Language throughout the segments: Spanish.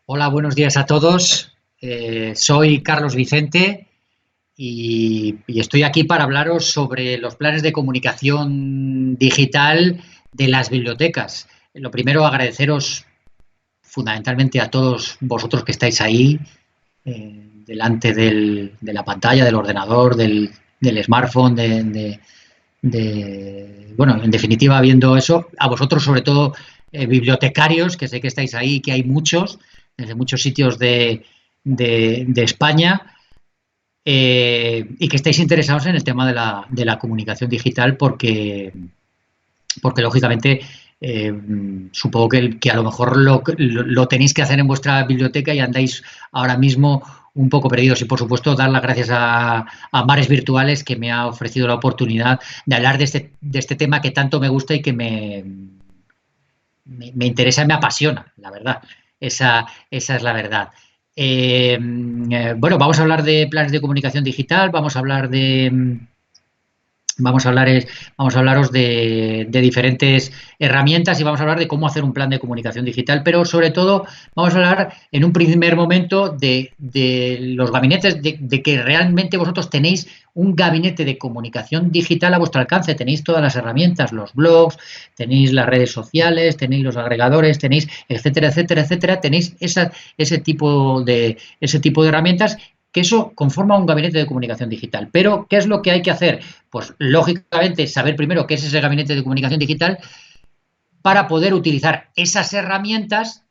Hola, buenos días a todos. Soy Carlos Vicente y estoy aquí para hablaros sobre los planes de comunicación digital de las bibliotecas. Lo primero, agradeceros fundamentalmente a todos vosotros que estáis ahí, delante de la pantalla, del ordenador, del smartphone, bueno, en definitiva, viendo eso, a vosotros sobre todo, bibliotecarios, que sé que estáis ahí, que hay muchos, desde muchos sitios de España, y que estáis interesados en el tema de la comunicación digital porque lógicamente, supongo que a lo mejor lo tenéis que hacer en vuestra biblioteca y andáis ahora mismo un poco perdidos. Y por supuesto, dar las gracias a Mares Virtuales, que me ha ofrecido la oportunidad de hablar de este tema que tanto me gusta y que me interesa y me apasiona, la verdad. Esa es la verdad. Bueno, vamos a hablar de planes de comunicación digital, Vamos a hablar es- vamos a hablaros de diferentes herramientas y vamos a hablar de cómo hacer un plan de comunicación digital, pero sobre todo vamos a hablar en un primer momento de los gabinetes, de que realmente vosotros tenéis un gabinete de comunicación digital a vuestro alcance, tenéis todas las herramientas, los blogs, tenéis las redes sociales, tenéis los agregadores, tenéis etcétera, etcétera, etcétera, tenéis ese tipo de herramientas, que eso conforma un gabinete de comunicación digital. Pero, ¿qué es lo que hay que hacer? Pues, lógicamente, saber primero qué es ese gabinete de comunicación digital para poder utilizar esas herramientas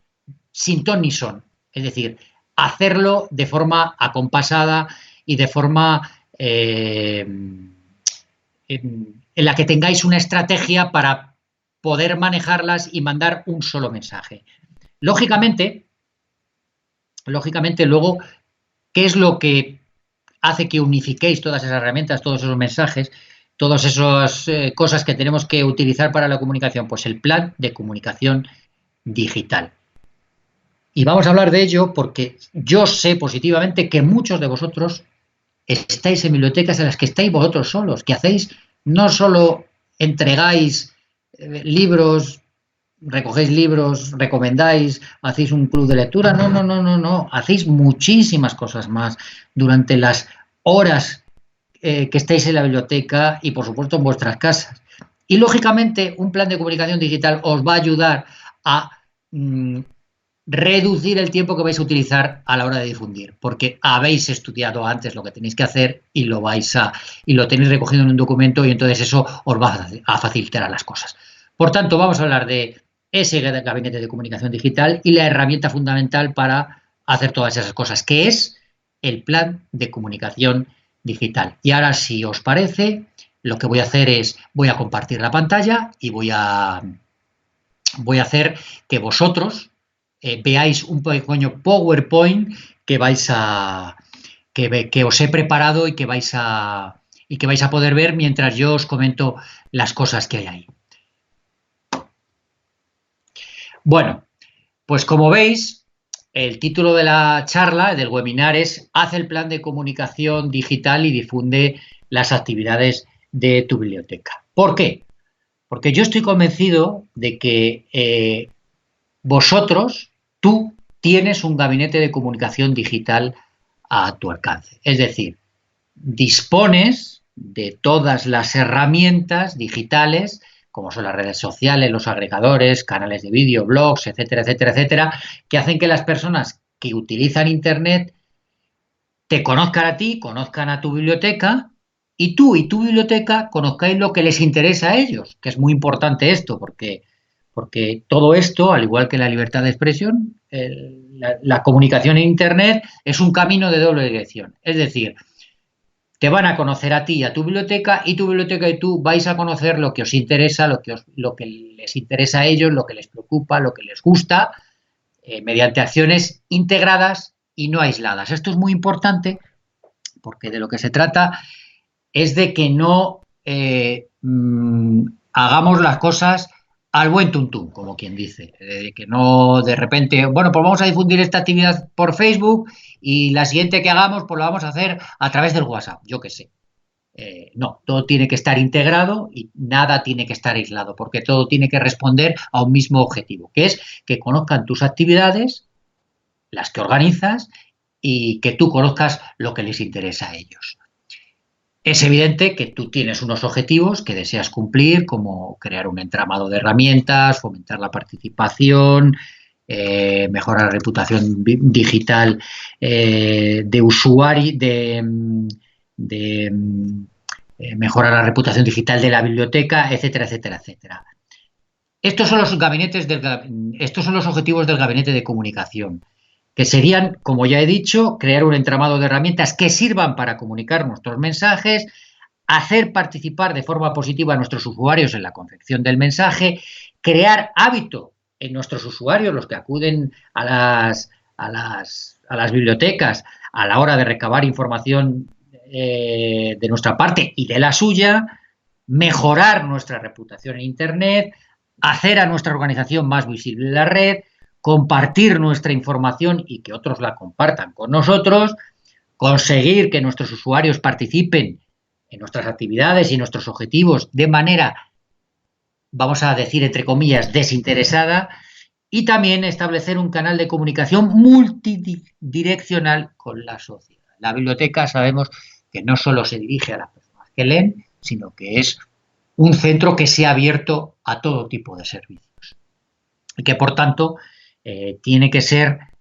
sin ton ni son. Es decir, hacerlo de forma acompasada y de forma en la que tengáis una estrategia para poder manejarlas y mandar un solo mensaje. Lógicamente, luego, ¿qué es lo que hace que unifiquéis todas esas herramientas, todos esos mensajes, todas esas cosas que tenemos que utilizar para la comunicación? Pues el plan de comunicación digital. Y vamos a hablar de ello porque yo sé positivamente que muchos de vosotros estáis en bibliotecas en las que estáis vosotros solos, que hacéis, no solo entregáis libros, recogéis libros, recomendáis, hacéis un club de lectura, no, no, no, no, no, hacéis muchísimas cosas más durante las horas que estáis en la biblioteca y, por supuesto, en vuestras casas. Y, lógicamente, un plan de comunicación digital os va a ayudar a reducir el tiempo que vais a utilizar a la hora de difundir, porque habéis estudiado antes lo que tenéis que hacer y lo tenéis recogido en un documento, y entonces eso os va a facilitar las cosas. Por tanto, vamos a hablar de ese gabinete de comunicación digital y la herramienta fundamental para hacer todas esas cosas, que es el plan de comunicación digital. Y ahora, si os parece, lo que voy a hacer es, voy a compartir la pantalla y voy a hacer que vosotros veáis un pequeño PowerPoint que que os he preparado y que vais a poder ver mientras yo os comento las cosas que hay ahí. Bueno, pues como veis, el título de la charla, del webinar, es "Haz el plan de comunicación digital y difunde las actividades de tu biblioteca". ¿Por qué? Porque yo estoy convencido de que vosotros, tú, tienes un gabinete de comunicación digital a tu alcance. Es decir, dispones de todas las herramientas digitales, como son las redes sociales, los agregadores, canales de vídeo, blogs, etcétera, etcétera, etcétera, que hacen que las personas que utilizan Internet te conozcan a ti, conozcan a tu biblioteca, y tú y tu biblioteca conozcáis lo que les interesa a ellos, que es muy importante esto, porque todo esto, al igual que la libertad de expresión, la comunicación en Internet es un camino de doble dirección. Es decir, te van a conocer a ti y a tu biblioteca, y tu biblioteca y tú vais a conocer lo que os interesa, lo que les interesa a ellos, lo que les preocupa, lo que les gusta, mediante acciones integradas y no aisladas. Esto es muy importante porque de lo que se trata es de que no hagamos las cosas al buen tuntún, como quien dice, de que no de repente, bueno, pues vamos a difundir esta actividad por Facebook y la siguiente que hagamos pues la vamos a hacer a través del WhatsApp, yo qué sé. No, todo tiene que estar integrado y nada tiene que estar aislado, porque todo tiene que responder a un mismo objetivo, que es que conozcan tus actividades, las que organizas y que tú conozcas lo que les interesa a ellos. Es evidente que tú tienes unos objetivos que deseas cumplir, como crear un entramado de herramientas, fomentar la participación, mejorar la reputación digital de usuario, mejorar la reputación digital de la biblioteca, etcétera, etcétera, etcétera. Estos son los objetivos del gabinete de comunicación, que serían, como ya he dicho, crear un entramado de herramientas que sirvan para comunicar nuestros mensajes, hacer participar de forma positiva a nuestros usuarios en la confección del mensaje, crear hábito en nuestros usuarios, los que acuden a las bibliotecas a la hora de recabar información de nuestra parte y de la suya, mejorar nuestra reputación en Internet, hacer a nuestra organización más visible en la red, compartir nuestra información y que otros la compartan con nosotros, conseguir que nuestros usuarios participen en nuestras actividades y nuestros objetivos de manera, vamos a decir, entre comillas, desinteresada, y también establecer un canal de comunicación multidireccional con la sociedad. La biblioteca sabemos que no solo se dirige a las personas que leen, sino que es un centro que se ha abierto a todo tipo de servicios. Y que, por tanto,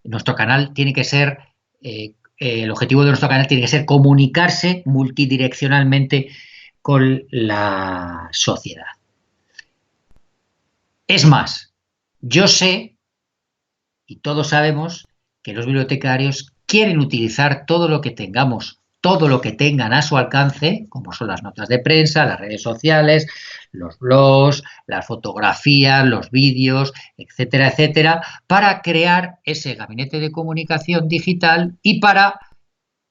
nuestro canal tiene que ser, el objetivo de nuestro canal tiene que ser comunicarse multidireccionalmente con la sociedad. Es más, yo sé, y todos sabemos, que los bibliotecarios quieren utilizar todo lo que tengan a su alcance, como son las notas de prensa, las redes sociales, los blogs, las fotografías, los vídeos, etcétera, etcétera, para crear ese gabinete de comunicación digital y para,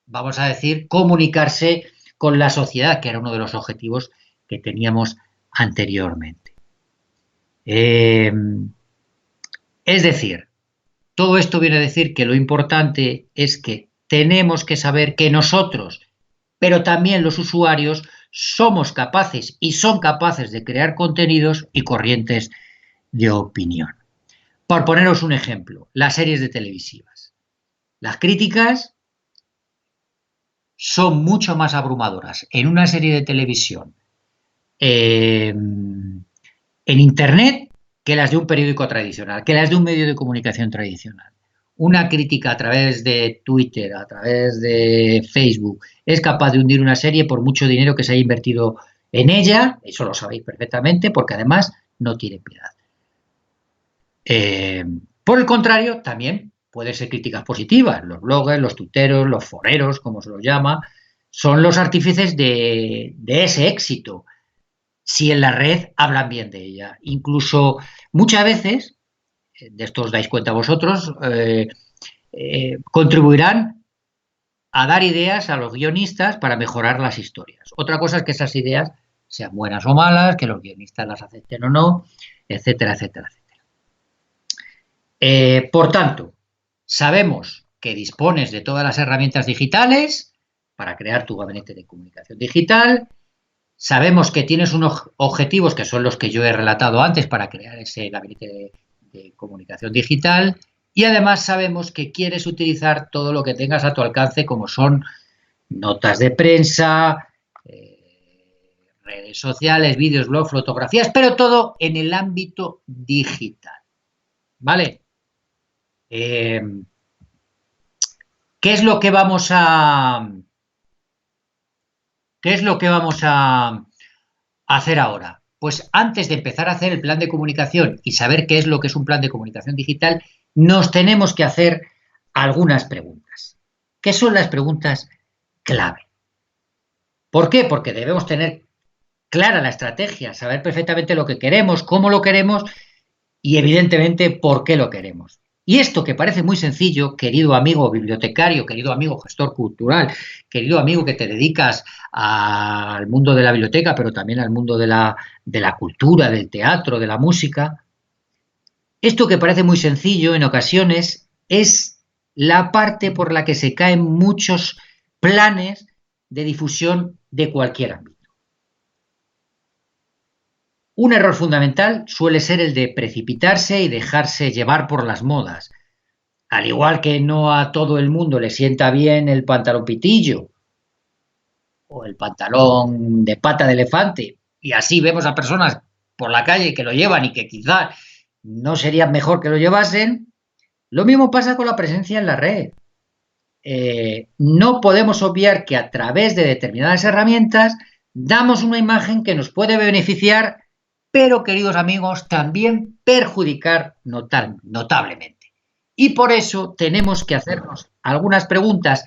vamos a decir, comunicarse con la sociedad, que era uno de los objetivos que teníamos anteriormente. Es decir, todo esto viene a decir que lo importante es que tenemos que saber que nosotros, pero también los usuarios, somos capaces y son capaces de crear contenidos y corrientes de opinión. Por poneros un ejemplo, las series de televisivas. Las críticas son mucho más abrumadoras en una serie de televisión en Internet que las de un periódico tradicional, que las de un medio de comunicación tradicional. Una crítica a través de Twitter, a través de Facebook, es capaz de hundir una serie por mucho dinero que se haya invertido en ella, eso lo sabéis perfectamente, porque además no tiene piedad. Por el contrario, también pueden ser críticas positivas. Los bloggers, los tuiteros, los foreros, como se los llama, son los artífices de ese éxito, si en la red hablan bien de ella. Incluso muchas veces, de esto os dais cuenta vosotros, contribuirán a dar ideas a los guionistas para mejorar las historias. Otra cosa es que esas ideas sean buenas o malas, que los guionistas las acepten o no, etcétera, etcétera, etcétera. Por tanto, sabemos que dispones de todas las herramientas digitales para crear tu gabinete de comunicación digital. Sabemos que tienes unos objetivos que son los que yo he relatado antes para crear ese gabinete de comunicación digital y además sabemos que quieres utilizar todo lo que tengas a tu alcance, como son notas de prensa, redes sociales, vídeos, blogs, fotografías, pero todo en el ámbito digital. ¿Vale? ¿Qué es lo que vamos a hacer ahora? Pues antes de empezar a hacer el plan de comunicación y saber qué es lo que es un plan de comunicación digital, nos tenemos que hacer algunas preguntas. ¿Qué son las preguntas clave? ¿Por qué? Porque debemos tener clara la estrategia, saber perfectamente lo que queremos, cómo lo queremos y, evidentemente, por qué lo queremos. Y esto que parece muy sencillo, querido amigo bibliotecario, querido amigo gestor cultural, querido amigo que te dedicas al mundo de la biblioteca, pero también al mundo de la cultura, del teatro, de la música, esto que parece muy sencillo en ocasiones es la parte por la que se caen muchos planes de difusión de cualquier ámbito. Un error fundamental suele ser el de precipitarse y dejarse llevar por las modas. al igual que no a todo el mundo le sienta bien el pantalón pitillo o el pantalón de pata de elefante, y así vemos a personas por la calle que lo llevan y que quizás no sería mejor que lo llevasen, lo mismo pasa con la presencia en la red. No podemos obviar que a través de determinadas herramientas damos una imagen que nos puede beneficiar, pero, queridos amigos, también perjudicar notablemente. Y por eso tenemos que hacernos algunas preguntas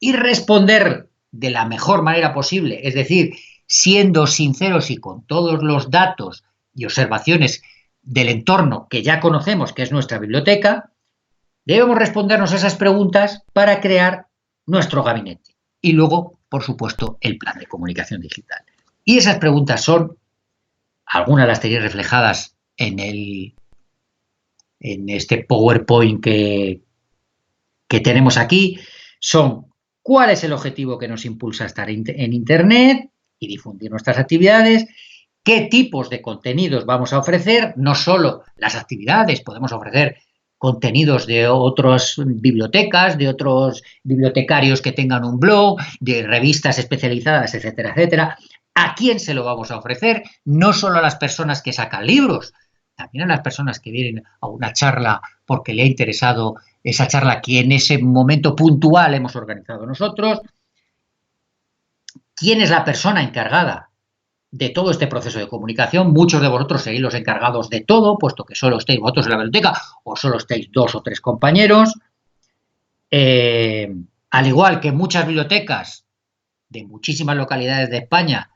y responder de la mejor manera posible, es decir, siendo sinceros y con todos los datos y observaciones del entorno que ya conocemos, que es nuestra biblioteca. Debemos respondernos esas preguntas para crear nuestro gabinete y luego, por supuesto, el plan de comunicación digital. Y esas preguntas son, algunas las tenéis reflejadas en este PowerPoint que tenemos aquí, son: ¿cuál es el objetivo que nos impulsa a estar en Internet y difundir nuestras actividades? ¿Qué tipos de contenidos vamos a ofrecer? No solo las actividades, podemos ofrecer contenidos de otras bibliotecas, de otros bibliotecarios que tengan un blog, de revistas especializadas, etcétera, etcétera. ¿A quién se lo vamos a ofrecer? No solo a las personas que sacan libros, también a las personas que vienen a una charla porque le ha interesado esa charla que en ese momento puntual hemos organizado nosotros. ¿Quién es la persona encargada de todo este proceso de comunicación? Muchos de vosotros seréis los encargados de todo, puesto que solo estéis vosotros en la biblioteca o solo estéis 2 o 3 compañeros. Al igual que muchas bibliotecas de muchísimas localidades de España,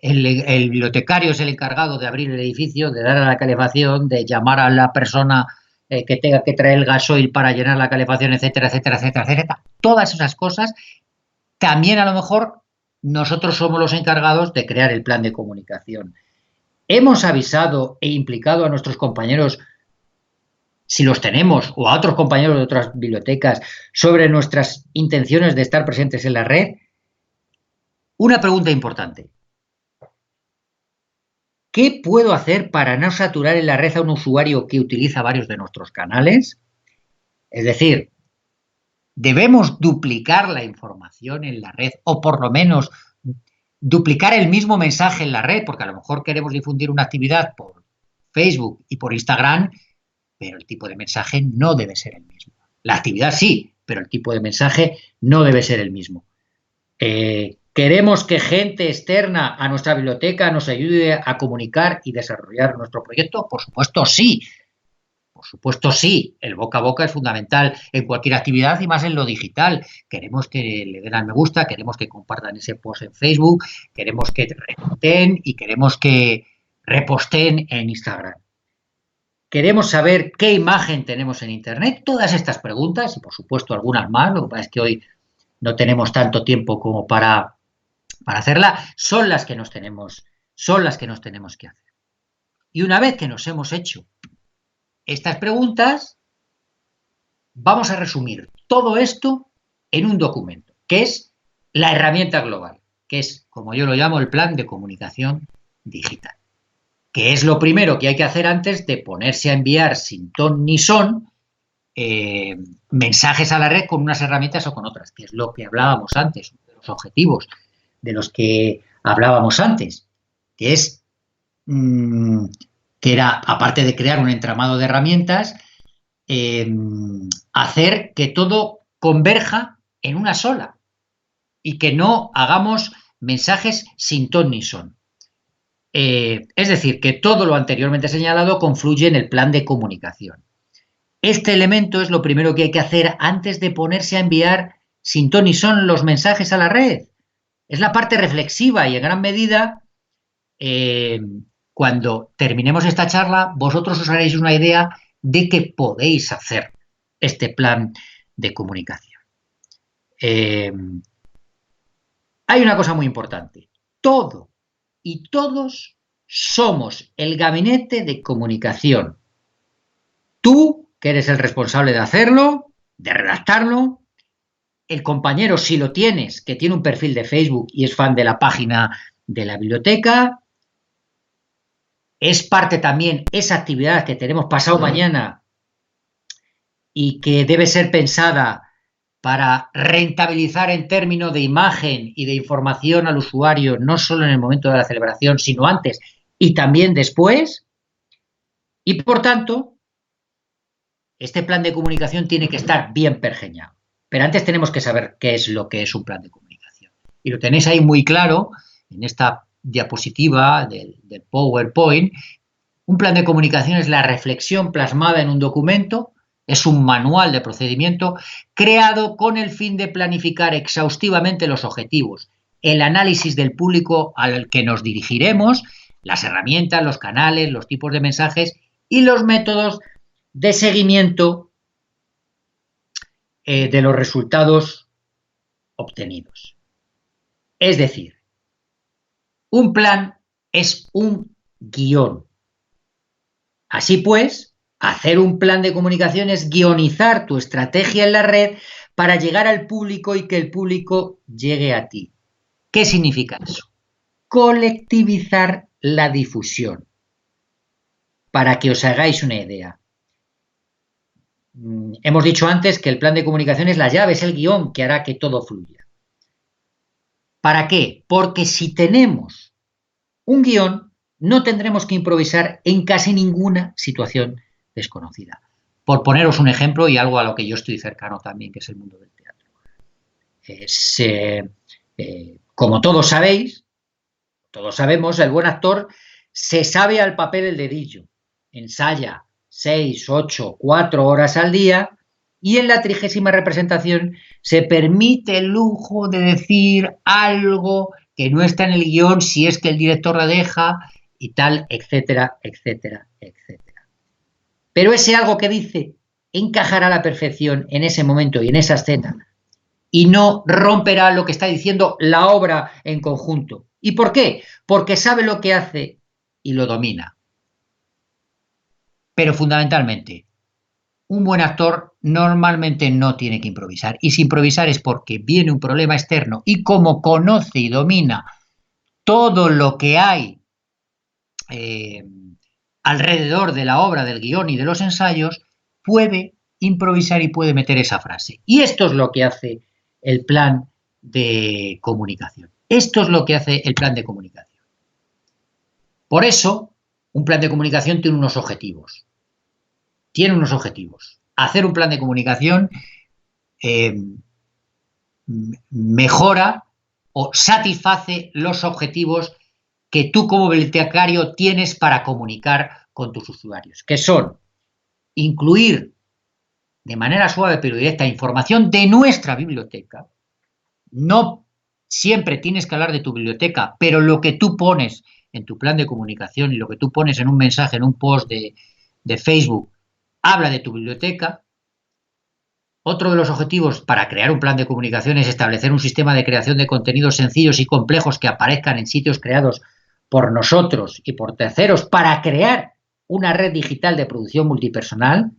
el bibliotecario es el encargado de abrir el edificio, de dar a la calefacción, de llamar a la persona que tenga que traer el gasoil para llenar la calefacción, etcétera, etcétera, etcétera, etcétera. Todas esas cosas, también a lo mejor nosotros somos los encargados de crear el plan de comunicación. ¿Hemos avisado e implicado a nuestros compañeros, si los tenemos, o a otros compañeros de otras bibliotecas, sobre nuestras intenciones de estar presentes en la red? Una pregunta importante: ¿qué puedo hacer para no saturar en la red a un usuario que utiliza varios de nuestros canales? Es decir, ¿debemos duplicar la información en la red o por lo menos duplicar el mismo mensaje en la red? Porque a lo mejor queremos difundir una actividad por Facebook y por Instagram, pero el tipo de mensaje no debe ser el mismo. La actividad sí, pero el tipo de mensaje no debe ser el mismo. ¿Queremos que gente externa a nuestra biblioteca nos ayude a comunicar y desarrollar nuestro proyecto? Por supuesto, sí. Por supuesto, sí. El boca a boca es fundamental en cualquier actividad y más en lo digital. Queremos que le den al me gusta, queremos que compartan ese post en Facebook, queremos que reposten y queremos que reposten en Instagram. Queremos saber qué imagen tenemos en Internet. Todas estas preguntas, y por supuesto algunas más, lo que pasa es que hoy no tenemos tanto tiempo como para hacerla, son las que nos tenemos que hacer. Y una vez que nos hemos hecho estas preguntas, vamos a resumir todo esto en un documento, que es la herramienta global, que es, como yo lo llamo, el plan de comunicación digital, que es lo primero que hay que hacer antes de ponerse a enviar sin ton ni son mensajes a la red con unas herramientas o con otras, que es lo que hablábamos antes, de los objetivos de los que hablábamos antes, que es que era, aparte de crear un entramado de herramientas, hacer que todo converja en una sola y que no hagamos mensajes sin ton ni son. Es decir, que todo lo anteriormente señalado confluye en el plan de comunicación. Este elemento es lo primero que hay que hacer antes de ponerse a enviar sin ton ni son los mensajes a la red. Es la parte reflexiva y en gran medida, cuando terminemos esta charla, vosotros os haréis una idea de que podéis hacer este plan de comunicación. Hay una cosa muy importante. Todo y todos somos el gabinete de comunicación. Tú, que eres el responsable de hacerlo, de redactarlo, el compañero, si lo tienes, que tiene un perfil de Facebook y es fan de la página de la biblioteca, es parte también esa actividad que tenemos pasado mañana y que debe ser pensada para rentabilizar en términos de imagen y de información al usuario, no solo en el momento de la celebración, sino antes y también después. Y por tanto, este plan de comunicación tiene que estar bien pergeñado. Pero antes tenemos que saber qué es lo que es un plan de comunicación. Y lo tenéis ahí muy claro en esta diapositiva del PowerPoint. Un plan de comunicación es la reflexión plasmada en un documento, es un manual de procedimiento creado con el fin de planificar exhaustivamente los objetivos, el análisis del público al que nos dirigiremos, las herramientas, los canales, los tipos de mensajes y los métodos de seguimiento de los resultados obtenidos. Es decir, un plan es un guión. Así pues, hacer un plan de comunicación es guionizar tu estrategia en la red para llegar al público y que el público llegue a ti. ¿Qué significa eso? Colectivizar la difusión. Para que os hagáis una idea. Hemos dicho antes que el plan de comunicación es la llave, es el guión que hará que todo fluya. ¿Para qué? Porque si tenemos un guión, no tendremos que improvisar en casi ninguna situación desconocida. Por poneros un ejemplo y algo a lo que yo estoy cercano también, que es el mundo del teatro. Como todos sabéis, todos sabemos, el buen actor se sabe al papel el dedillo, ensaya 6, 8, 4 horas al día y en la 30ª representación se permite el lujo de decir algo que no está en el guión si es que el director la deja y tal, etcétera, etcétera, etcétera. Pero ese algo que dice encajará a la perfección en ese momento y en esa escena y no romperá lo que está diciendo la obra en conjunto. ¿Y por qué? Porque sabe lo que hace y lo domina. Pero fundamentalmente, un buen actor normalmente no tiene que improvisar. Y si improvisar es porque viene un problema externo y como conoce y domina todo lo que hay alrededor de la obra, del guión y de los ensayos, puede improvisar y puede meter esa frase. Y esto es lo que hace el plan de comunicación. Esto es lo que hace el plan de comunicación. Por eso, un plan de comunicación tiene unos objetivos. Tiene unos objetivos. Hacer un plan de comunicación mejora o satisface los objetivos que tú como bibliotecario tienes para comunicar con tus usuarios, que son incluir de manera suave pero directa información de nuestra biblioteca. No siempre tienes que hablar de tu biblioteca, pero lo que tú pones en tu plan de comunicación y lo que tú pones en un mensaje, en un post de Facebook, habla de tu biblioteca. Otro de los objetivos para crear un plan de comunicación es establecer un sistema de creación de contenidos sencillos y complejos que aparezcan en sitios creados por nosotros y por terceros para crear una red digital de producción multipersonal.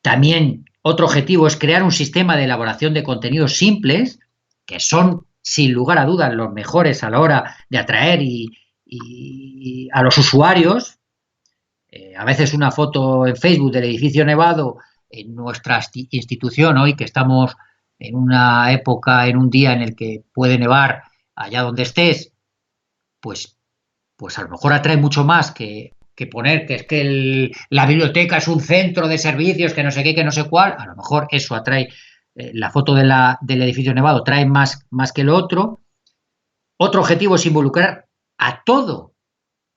También otro objetivo es crear un sistema de elaboración de contenidos simples, que son, sin lugar a dudas, los mejores a la hora de atraer y a los usuarios. A veces una foto en Facebook del edificio nevado en nuestra institución, hoy que estamos en una época, en un día en el que puede nevar allá donde estés, pues a lo mejor atrae mucho más que poner que es que la biblioteca es un centro de servicios, que no sé qué, que no sé cuál. A lo mejor eso atrae, la foto del edificio nevado trae más que lo otro. Otro objetivo es involucrar a todos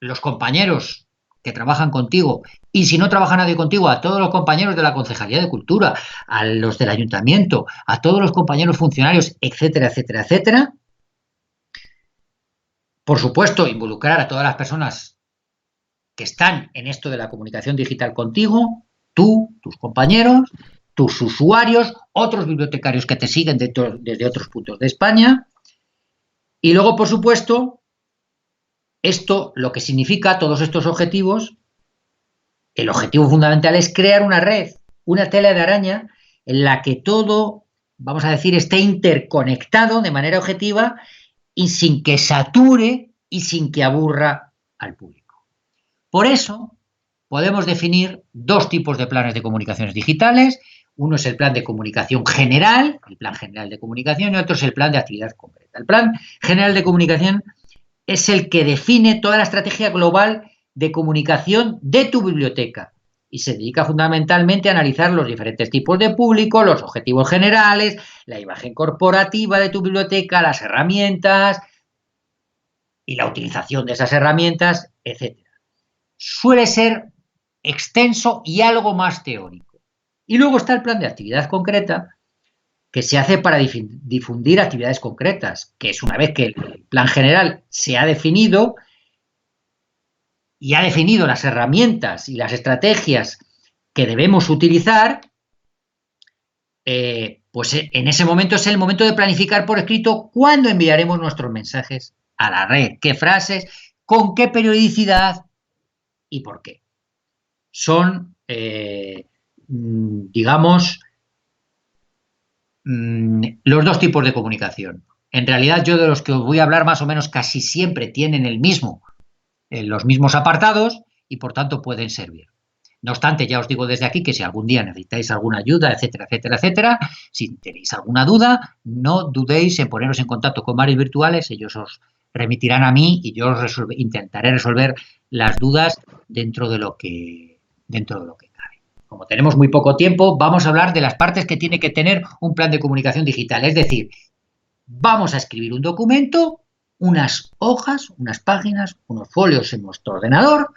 los compañeros que trabajan contigo y si no trabaja nadie contigo, a todos los compañeros de la Concejalía de Cultura, a los del Ayuntamiento, a todos los compañeros funcionarios, etcétera, etcétera, etcétera. Por supuesto, involucrar a todas las personas que están en esto de la comunicación digital contigo, tú, tus compañeros, tus usuarios, otros bibliotecarios que te siguen desde otros puntos de España. Y luego, por supuesto, esto lo que significa, todos estos objetivos, el objetivo fundamental es crear una red, una tela de araña en la que todo, vamos a decir, esté interconectado de manera objetiva y sin que sature y sin que aburra al público. Por eso, podemos definir dos tipos de planes de comunicaciones digitales. Uno es el plan de comunicación general, el plan general de comunicación, y otro es el plan de actividad concreta. El plan general de comunicación es el que define toda la estrategia global de comunicación de tu biblioteca y se dedica fundamentalmente a analizar los diferentes tipos de público, los objetivos generales, la imagen corporativa de tu biblioteca, las herramientas y la utilización de esas herramientas, etc. Suele ser extenso y algo más teórico. Y luego está el plan de actividad concreta, que se hace para difundir actividades concretas, que es una vez que el plan general se ha definido y ha definido las herramientas y las estrategias que debemos utilizar, pues en ese momento es el momento de planificar por escrito cuándo enviaremos nuestros mensajes a la red, qué frases, con qué periodicidad y por qué. Son, digamos, los dos tipos de comunicación. En realidad, yo de los que os voy a hablar más o menos casi siempre tienen los mismos apartados y por tanto pueden servir. No obstante, ya os digo desde aquí que si algún día necesitáis alguna ayuda, etcétera, etcétera, etcétera, si tenéis alguna duda, no dudéis en poneros en contacto con Maris Virtuales, ellos os remitirán a mí y yo intentaré resolver las dudas dentro de lo que cabe. Como tenemos muy poco tiempo, vamos a hablar de las partes que tiene que tener un plan de comunicación digital. Es decir, vamos a escribir un documento, unas hojas, unas páginas, unos folios en nuestro ordenador,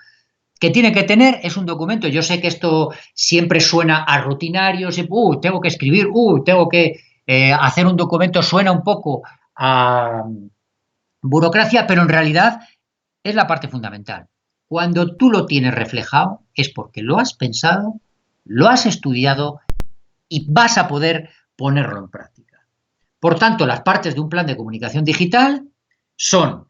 que tiene que tener, es un documento. Yo sé que esto siempre suena a rutinario, tengo que escribir, tengo que hacer un documento, suena un poco a burocracia, pero en realidad es la parte fundamental. Cuando tú lo tienes reflejado es porque lo has pensado, lo has estudiado y vas a poder ponerlo en práctica. Por tanto, las partes de un plan de comunicación digital son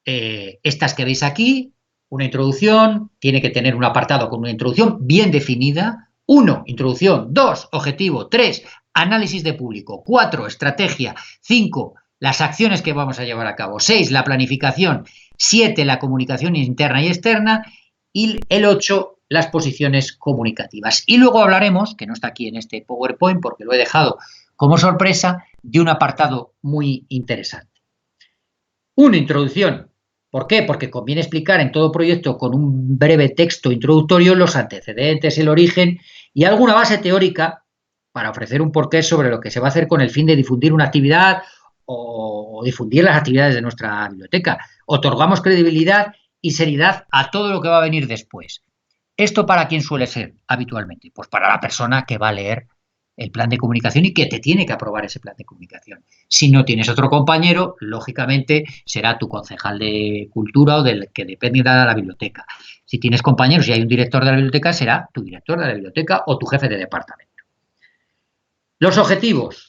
estas que veis aquí. Una introducción, tiene que tener un apartado con una introducción bien definida. 1, introducción. 2, objetivo. 3, análisis de público. 4, estrategia. 5, las acciones que vamos a llevar a cabo. 6, la planificación. 7, la comunicación interna y externa. Y el 8, las posiciones comunicativas. Y luego hablaremos, que no está aquí en este PowerPoint porque lo he dejado como sorpresa, de un apartado muy interesante. Una introducción. ¿Por qué? Porque conviene explicar en todo proyecto con un breve texto introductorio los antecedentes, el origen y alguna base teórica para ofrecer un porqué sobre lo que se va a hacer con el fin de difundir una actividad o difundir las actividades de nuestra biblioteca. Otorgamos credibilidad y seriedad a todo lo que va a venir después. ¿Esto para quién suele ser habitualmente? Pues para la persona que va a leer el plan de comunicación y que te tiene que aprobar ese plan de comunicación. Si no tienes otro compañero, lógicamente será tu concejal de cultura o del que depende de la biblioteca. Si tienes compañeros y hay un director de la biblioteca, será tu director de la biblioteca o tu jefe de departamento. Los objetivos.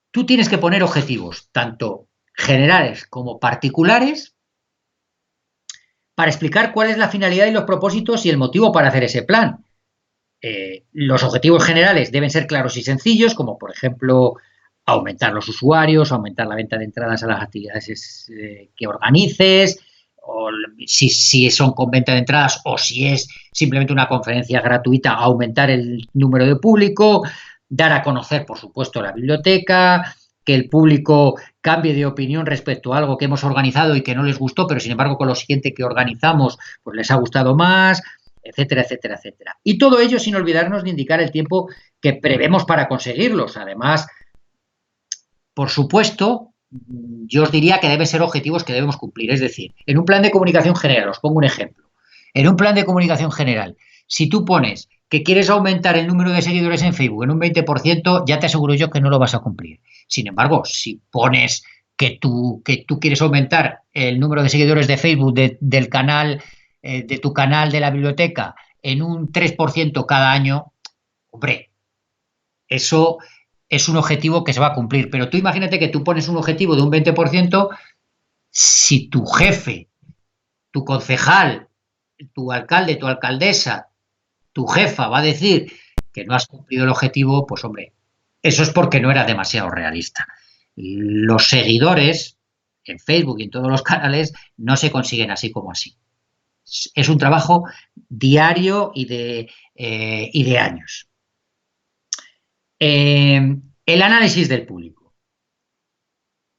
Tú tienes que poner objetivos, tanto generales como particulares, para explicar cuál es la finalidad y los propósitos y el motivo para hacer ese plan. Los objetivos generales deben ser claros y sencillos, como por ejemplo aumentar los usuarios, aumentar la venta de entradas a las actividades que organices, o si son con venta de entradas o si es simplemente una conferencia gratuita, aumentar el número de público, dar a conocer, por supuesto, la biblioteca, que el público cambie de opinión respecto a algo que hemos organizado y que no les gustó, pero sin embargo con lo siguiente que organizamos pues les ha gustado más, etcétera, etcétera, etcétera. Y todo ello sin olvidarnos de indicar el tiempo que prevemos para conseguirlos. Además, por supuesto, yo os diría que deben ser objetivos que debemos cumplir. Es decir, en un plan de comunicación general, os pongo un ejemplo. En un plan de comunicación general, si tú pones que quieres aumentar el número de seguidores en Facebook en un 20%, ya te aseguro yo que no lo vas a cumplir. Sin embargo, si pones que tú quieres aumentar el número de seguidores de Facebook del canal, de tu canal de la biblioteca en un 3% cada año, hombre, eso es un objetivo que se va a cumplir. Pero tú imagínate que tú pones un objetivo de un 20%, si tu jefe, tu concejal, tu alcalde, tu alcaldesa, tu jefa va a decir que no has cumplido el objetivo, pues hombre, eso es porque no era demasiado realista. Los seguidores en Facebook y en todos los canales no se consiguen así como así. Es un trabajo diario y de años. El análisis del público.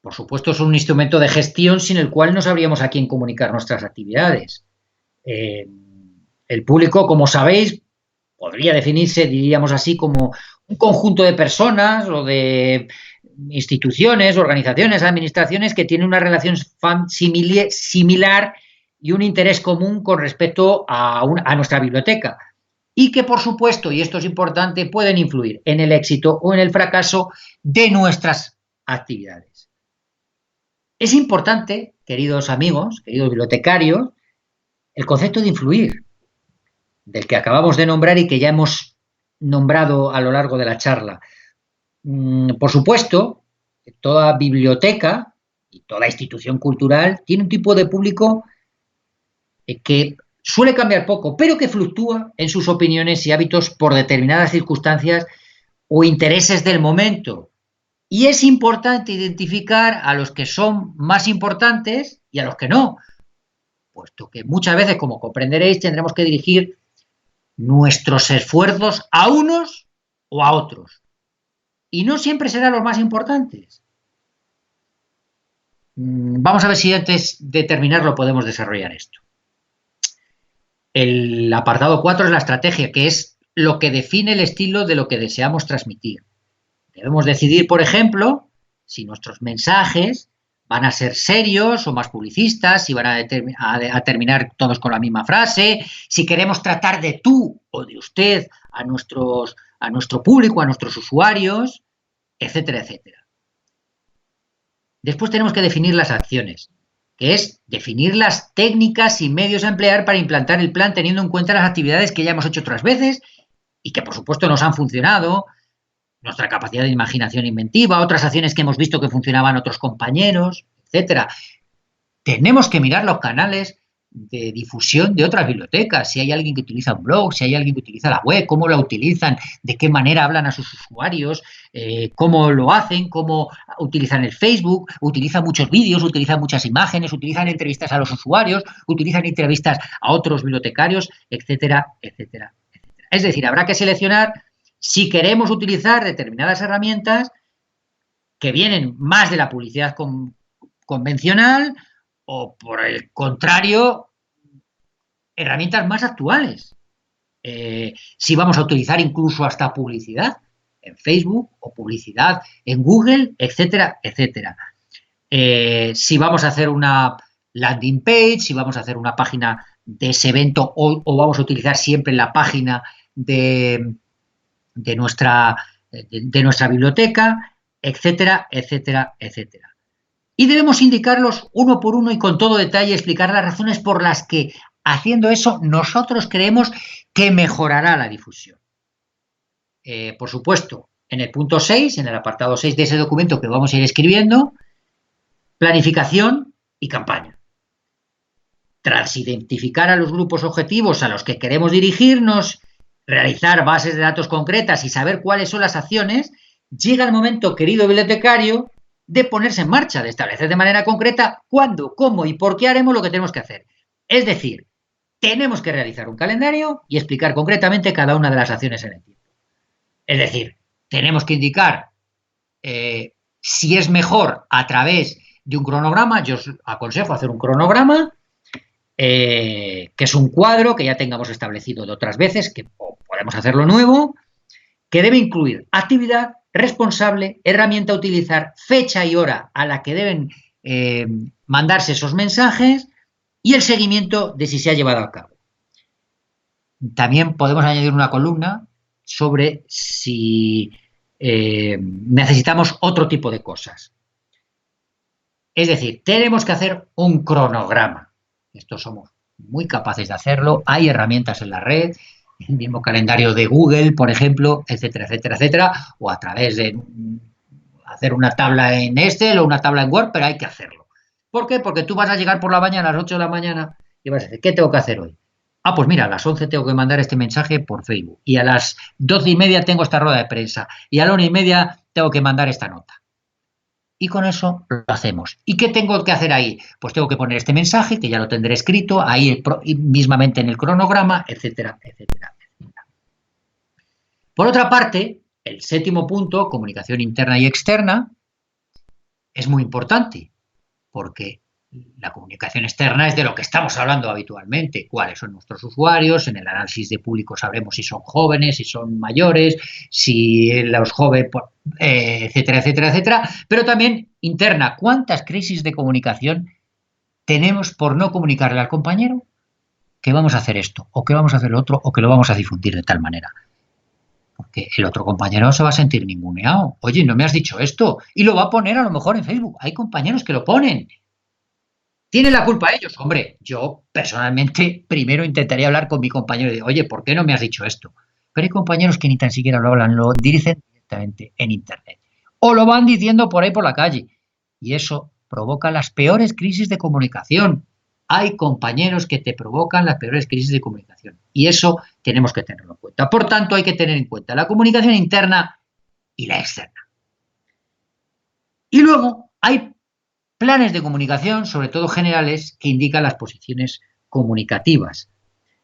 Por supuesto, es un instrumento de gestión sin el cual no sabríamos a quién comunicar nuestras actividades. El público, como sabéis, podría definirse, diríamos así, como un conjunto de personas o de instituciones, organizaciones, administraciones que tienen una relación similar y un interés común con respecto a nuestra biblioteca. Y que, por supuesto, y esto es importante, pueden influir en el éxito o en el fracaso de nuestras actividades. Es importante, queridos amigos, queridos bibliotecarios, el concepto de influir, del que acabamos de nombrar y que ya hemos nombrado a lo largo de la charla. Por supuesto, toda biblioteca y toda institución cultural tiene un tipo de público que suele cambiar poco, pero que fluctúa en sus opiniones y hábitos por determinadas circunstancias o intereses del momento. Y es importante identificar a los que son más importantes y a los que no, puesto que muchas veces, como comprenderéis, tendremos que dirigir nuestros esfuerzos a unos o a otros. Y no siempre serán los más importantes. Vamos a ver si antes de terminarlo podemos desarrollar esto. El apartado 4 es la estrategia, que es lo que define el estilo de lo que deseamos transmitir. Debemos decidir, por ejemplo, si nuestros mensajes van a ser serios o más publicistas, si van a terminar todos con la misma frase, si queremos tratar de tú o de usted a nuestro público, a nuestros usuarios, etcétera, etcétera. Después tenemos que definir las acciones, que es definir las técnicas y medios a emplear para implantar el plan teniendo en cuenta las actividades que ya hemos hecho otras veces y que, por supuesto, nos han funcionado, nuestra capacidad de imaginación inventiva, otras acciones que hemos visto que funcionaban otros compañeros, etcétera. Tenemos que mirar los canales de difusión de otras bibliotecas, si hay alguien que utiliza un blog, si hay alguien que utiliza la web, cómo la utilizan, de qué manera hablan a sus usuarios, cómo lo hacen, cómo utilizan el Facebook, utilizan muchos vídeos, utilizan muchas imágenes, utilizan entrevistas a los usuarios, utilizan entrevistas a otros bibliotecarios, etcétera, etcétera, etcétera. Es decir, habrá que seleccionar si queremos utilizar determinadas herramientas que vienen más de la publicidad convencional o, por el contrario, herramientas más actuales. Si vamos a utilizar incluso hasta publicidad en Facebook o publicidad en Google, etcétera, etcétera. Si vamos a hacer una landing page, si vamos a hacer una página de ese evento o vamos a utilizar siempre la página de nuestra biblioteca, etcétera, etcétera, etcétera. Y debemos indicarlos uno por uno y con todo detalle, explicar las razones por las que, haciendo eso, nosotros creemos que mejorará la difusión. Por supuesto, en el punto 6, en el apartado 6 de ese documento que vamos a ir escribiendo, planificación y campaña. Tras identificar a los grupos objetivos a los que queremos dirigirnos, realizar bases de datos concretas y saber cuáles son las acciones, llega el momento, querido bibliotecario, de ponerse en marcha, de establecer de manera concreta cuándo, cómo y por qué haremos lo que tenemos que hacer. Es decir, tenemos que realizar un calendario y explicar concretamente cada una de las acciones en el tiempo. Es decir, tenemos que indicar si es mejor a través de un cronograma. Yo os aconsejo hacer un cronograma, que es un cuadro que ya tengamos establecido de otras veces, que podemos hacerlo nuevo, que debe incluir actividad, responsable, herramienta a utilizar, fecha y hora a la que deben mandarse esos mensajes y el seguimiento de si se ha llevado a cabo. También podemos añadir una columna sobre si necesitamos otro tipo de cosas. Es decir, tenemos que hacer un cronograma. Esto somos muy capaces de hacerlo. Hay herramientas en la red, el mismo calendario de Google, por ejemplo, etcétera, etcétera, etcétera, o a través de hacer una tabla en Excel o una tabla en Word, pero hay que hacerlo. ¿Por qué? Porque tú vas a llegar por la mañana a las 8 de la mañana y vas a decir, ¿qué tengo que hacer hoy? Ah, pues mira, a las 11 tengo que mandar este mensaje por Facebook y a las 12:30 tengo esta rueda de prensa y a la 1:30 tengo que mandar esta nota. Y con eso lo hacemos. ¿Y qué tengo que hacer ahí? Pues tengo que poner este mensaje, que ya lo tendré escrito, ahí mismamente en el cronograma, etcétera, etcétera, etcétera. Por otra parte, el séptimo punto, comunicación interna y externa, es muy importante, porque la comunicación externa es de lo que estamos hablando habitualmente, cuáles son nuestros usuarios, en el análisis de público sabremos si son jóvenes, si son mayores, si los jóvenes, etcétera, etcétera, etcétera, pero también interna, ¿cuántas crisis de comunicación tenemos por no comunicarle al compañero que vamos a hacer esto, o que vamos a hacer lo otro, o que lo vamos a difundir de tal manera? Porque el otro compañero se va a sentir ninguneado. Oye, no me has dicho esto. Y lo va a poner a lo mejor en Facebook. Hay compañeros que lo ponen. ¿Tienen la culpa ellos? Hombre, yo personalmente primero intentaría hablar con mi compañero y decir, oye, ¿por qué no me has dicho esto? Pero hay compañeros que ni tan siquiera lo hablan, lo dicen directamente en Internet. O lo van diciendo por ahí por la calle. Y eso provoca las peores crisis de comunicación. Hay compañeros que te provocan las peores crisis de comunicación. Y eso tenemos que tenerlo en cuenta. Por tanto, hay que tener en cuenta la comunicación interna y la externa. Y luego hay planes de comunicación, sobre todo generales, que indican las posiciones comunicativas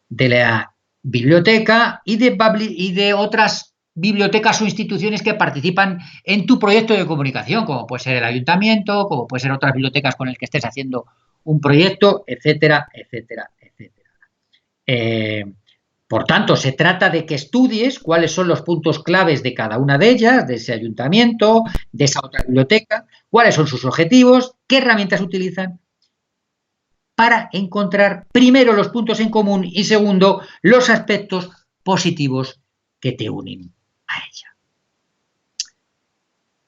de la biblioteca y de otras bibliotecas o instituciones que participan en tu proyecto de comunicación, como puede ser el ayuntamiento, como puede ser otras bibliotecas con las que estés haciendo un proyecto, etcétera, etcétera, etcétera. Por tanto, se trata de que estudies cuáles son los puntos claves de cada una de ellas, de ese ayuntamiento, de esa otra biblioteca, cuáles son sus objetivos, qué herramientas utilizan, para encontrar primero los puntos en común y segundo los aspectos positivos que te unen a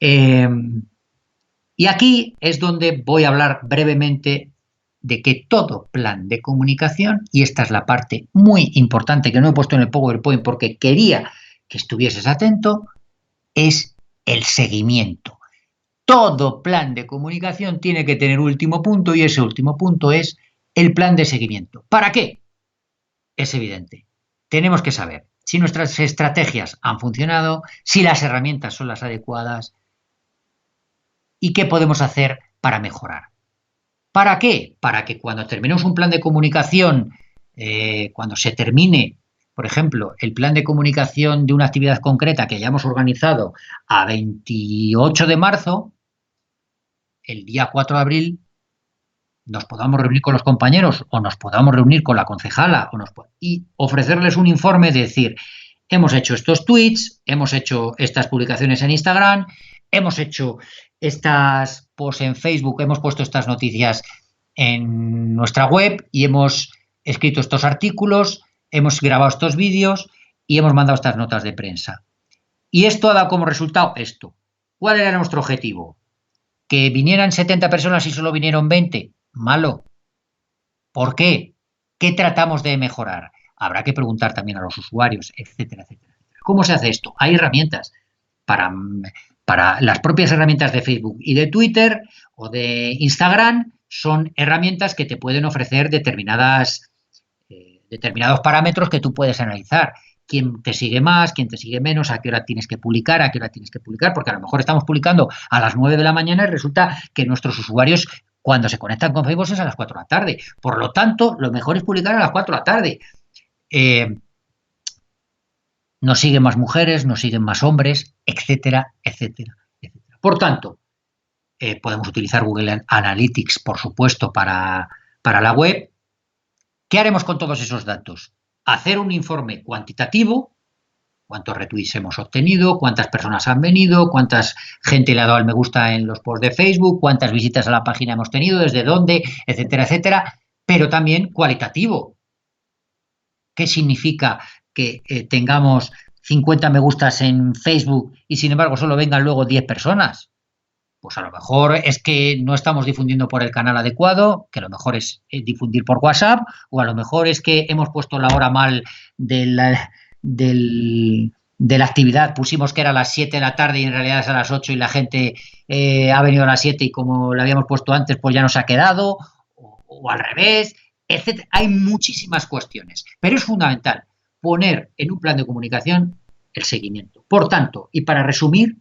ella. Y aquí es donde voy a hablar brevemente de que todo plan de comunicación, y esta es la parte muy importante que no he puesto en el PowerPoint porque quería que estuvieses atento, es el seguimiento. Todo plan de comunicación tiene que tener un último punto y ese último punto es el plan de seguimiento. ¿Para qué? Es evidente. Tenemos que saber si nuestras estrategias han funcionado, si las herramientas son las adecuadas y qué podemos hacer para mejorar. ¿Para qué? Para que cuando terminemos un plan de comunicación, cuando se termine, por ejemplo, el plan de comunicación de una actividad concreta que hayamos organizado a 28 de marzo, el día 4 de abril, nos podamos reunir con los compañeros o nos podamos reunir con la concejala y ofrecerles un informe de decir, hemos hecho estos tweets, hemos hecho estas publicaciones en Instagram, hemos hecho estas posts en Facebook, hemos puesto estas noticias en nuestra web y hemos escrito estos artículos, hemos grabado estos vídeos y hemos mandado estas notas de prensa. Y esto ha dado como resultado esto. ¿Cuál era nuestro objetivo? ¿Que vinieran 70 personas y solo vinieron 20? Malo. ¿Por qué? ¿Qué tratamos de mejorar? Habrá que preguntar también a los usuarios, etcétera, etcétera. ¿Cómo se hace esto? Hay herramientas para las propias herramientas de Facebook y de Twitter o de Instagram, son herramientas que te pueden ofrecer determinados parámetros que tú puedes analizar. Quién te sigue más, quién te sigue menos, a qué hora tienes que publicar, porque a lo mejor estamos publicando a las 9 de la mañana y resulta que nuestros usuarios cuando se conectan con Facebook es a las 4 de la tarde. Por lo tanto, lo mejor es publicar a las 4 de la tarde. Nos siguen más mujeres, nos siguen más hombres, etcétera, etcétera, etcétera. Por tanto, podemos utilizar Google Analytics, por supuesto, para la web. ¿Qué haremos con todos esos datos? Hacer un informe cuantitativo, cuántos retweets hemos obtenido, cuántas personas han venido, cuántas gente le ha dado al me gusta en los posts de Facebook, cuántas visitas a la página hemos tenido, desde dónde, etcétera, etcétera, pero también cualitativo. ¿Qué significa que tengamos 50 me gustas en Facebook y sin embargo solo vengan luego 10 personas? Pues a lo mejor es que no estamos difundiendo por el canal adecuado, que lo mejor es difundir por WhatsApp, o a lo mejor es que hemos puesto la hora mal de la actividad, pusimos que era a las 7 de la tarde y en realidad es a las 8 y la gente ha venido a las 7 y como la habíamos puesto antes, pues ya nos ha quedado, o al revés, etc. Hay muchísimas cuestiones, pero es fundamental poner en un plan de comunicación el seguimiento. Por tanto, y para resumir,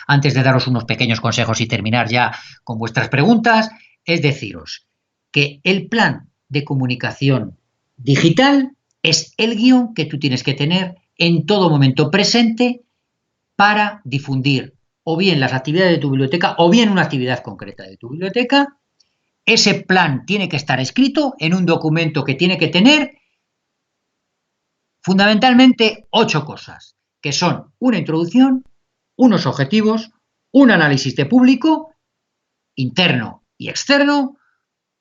antes de daros unos pequeños consejos y terminar ya con vuestras preguntas, es deciros que el plan de comunicación digital es el guión que tú tienes que tener en todo momento presente para difundir o bien las actividades de tu biblioteca o bien una actividad concreta de tu biblioteca. Ese plan tiene que estar escrito en un documento que tiene que tener fundamentalmente 8 cosas, que son una introducción, unos objetivos, un análisis de público, interno y externo,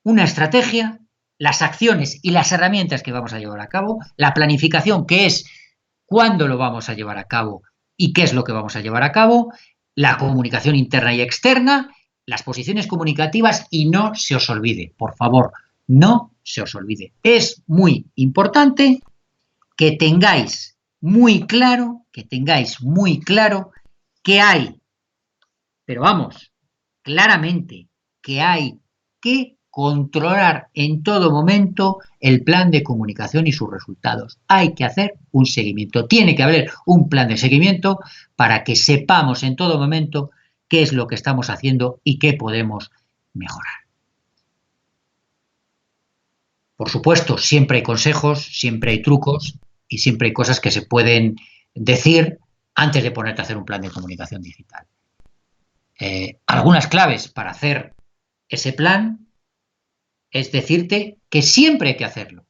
una estrategia, las acciones y las herramientas que vamos a llevar a cabo, la planificación, que es cuándo lo vamos a llevar a cabo y qué es lo que vamos a llevar a cabo, la comunicación interna y externa, las posiciones comunicativas y no se os olvide, por favor, no se os olvide. Es muy importante que tengáis muy claro, que hay, pero vamos, claramente, que hay que controlar en todo momento el plan de comunicación y sus resultados. Hay que hacer un seguimiento. Tiene que haber un plan de seguimiento para que sepamos en todo momento qué es lo que estamos haciendo y qué podemos mejorar. Por supuesto, siempre hay consejos, siempre hay trucos y siempre hay cosas que se pueden decir antes de ponerte a hacer un plan de comunicación digital. Algunas claves para hacer ese plan es decirte que siempre hay que hacerlo.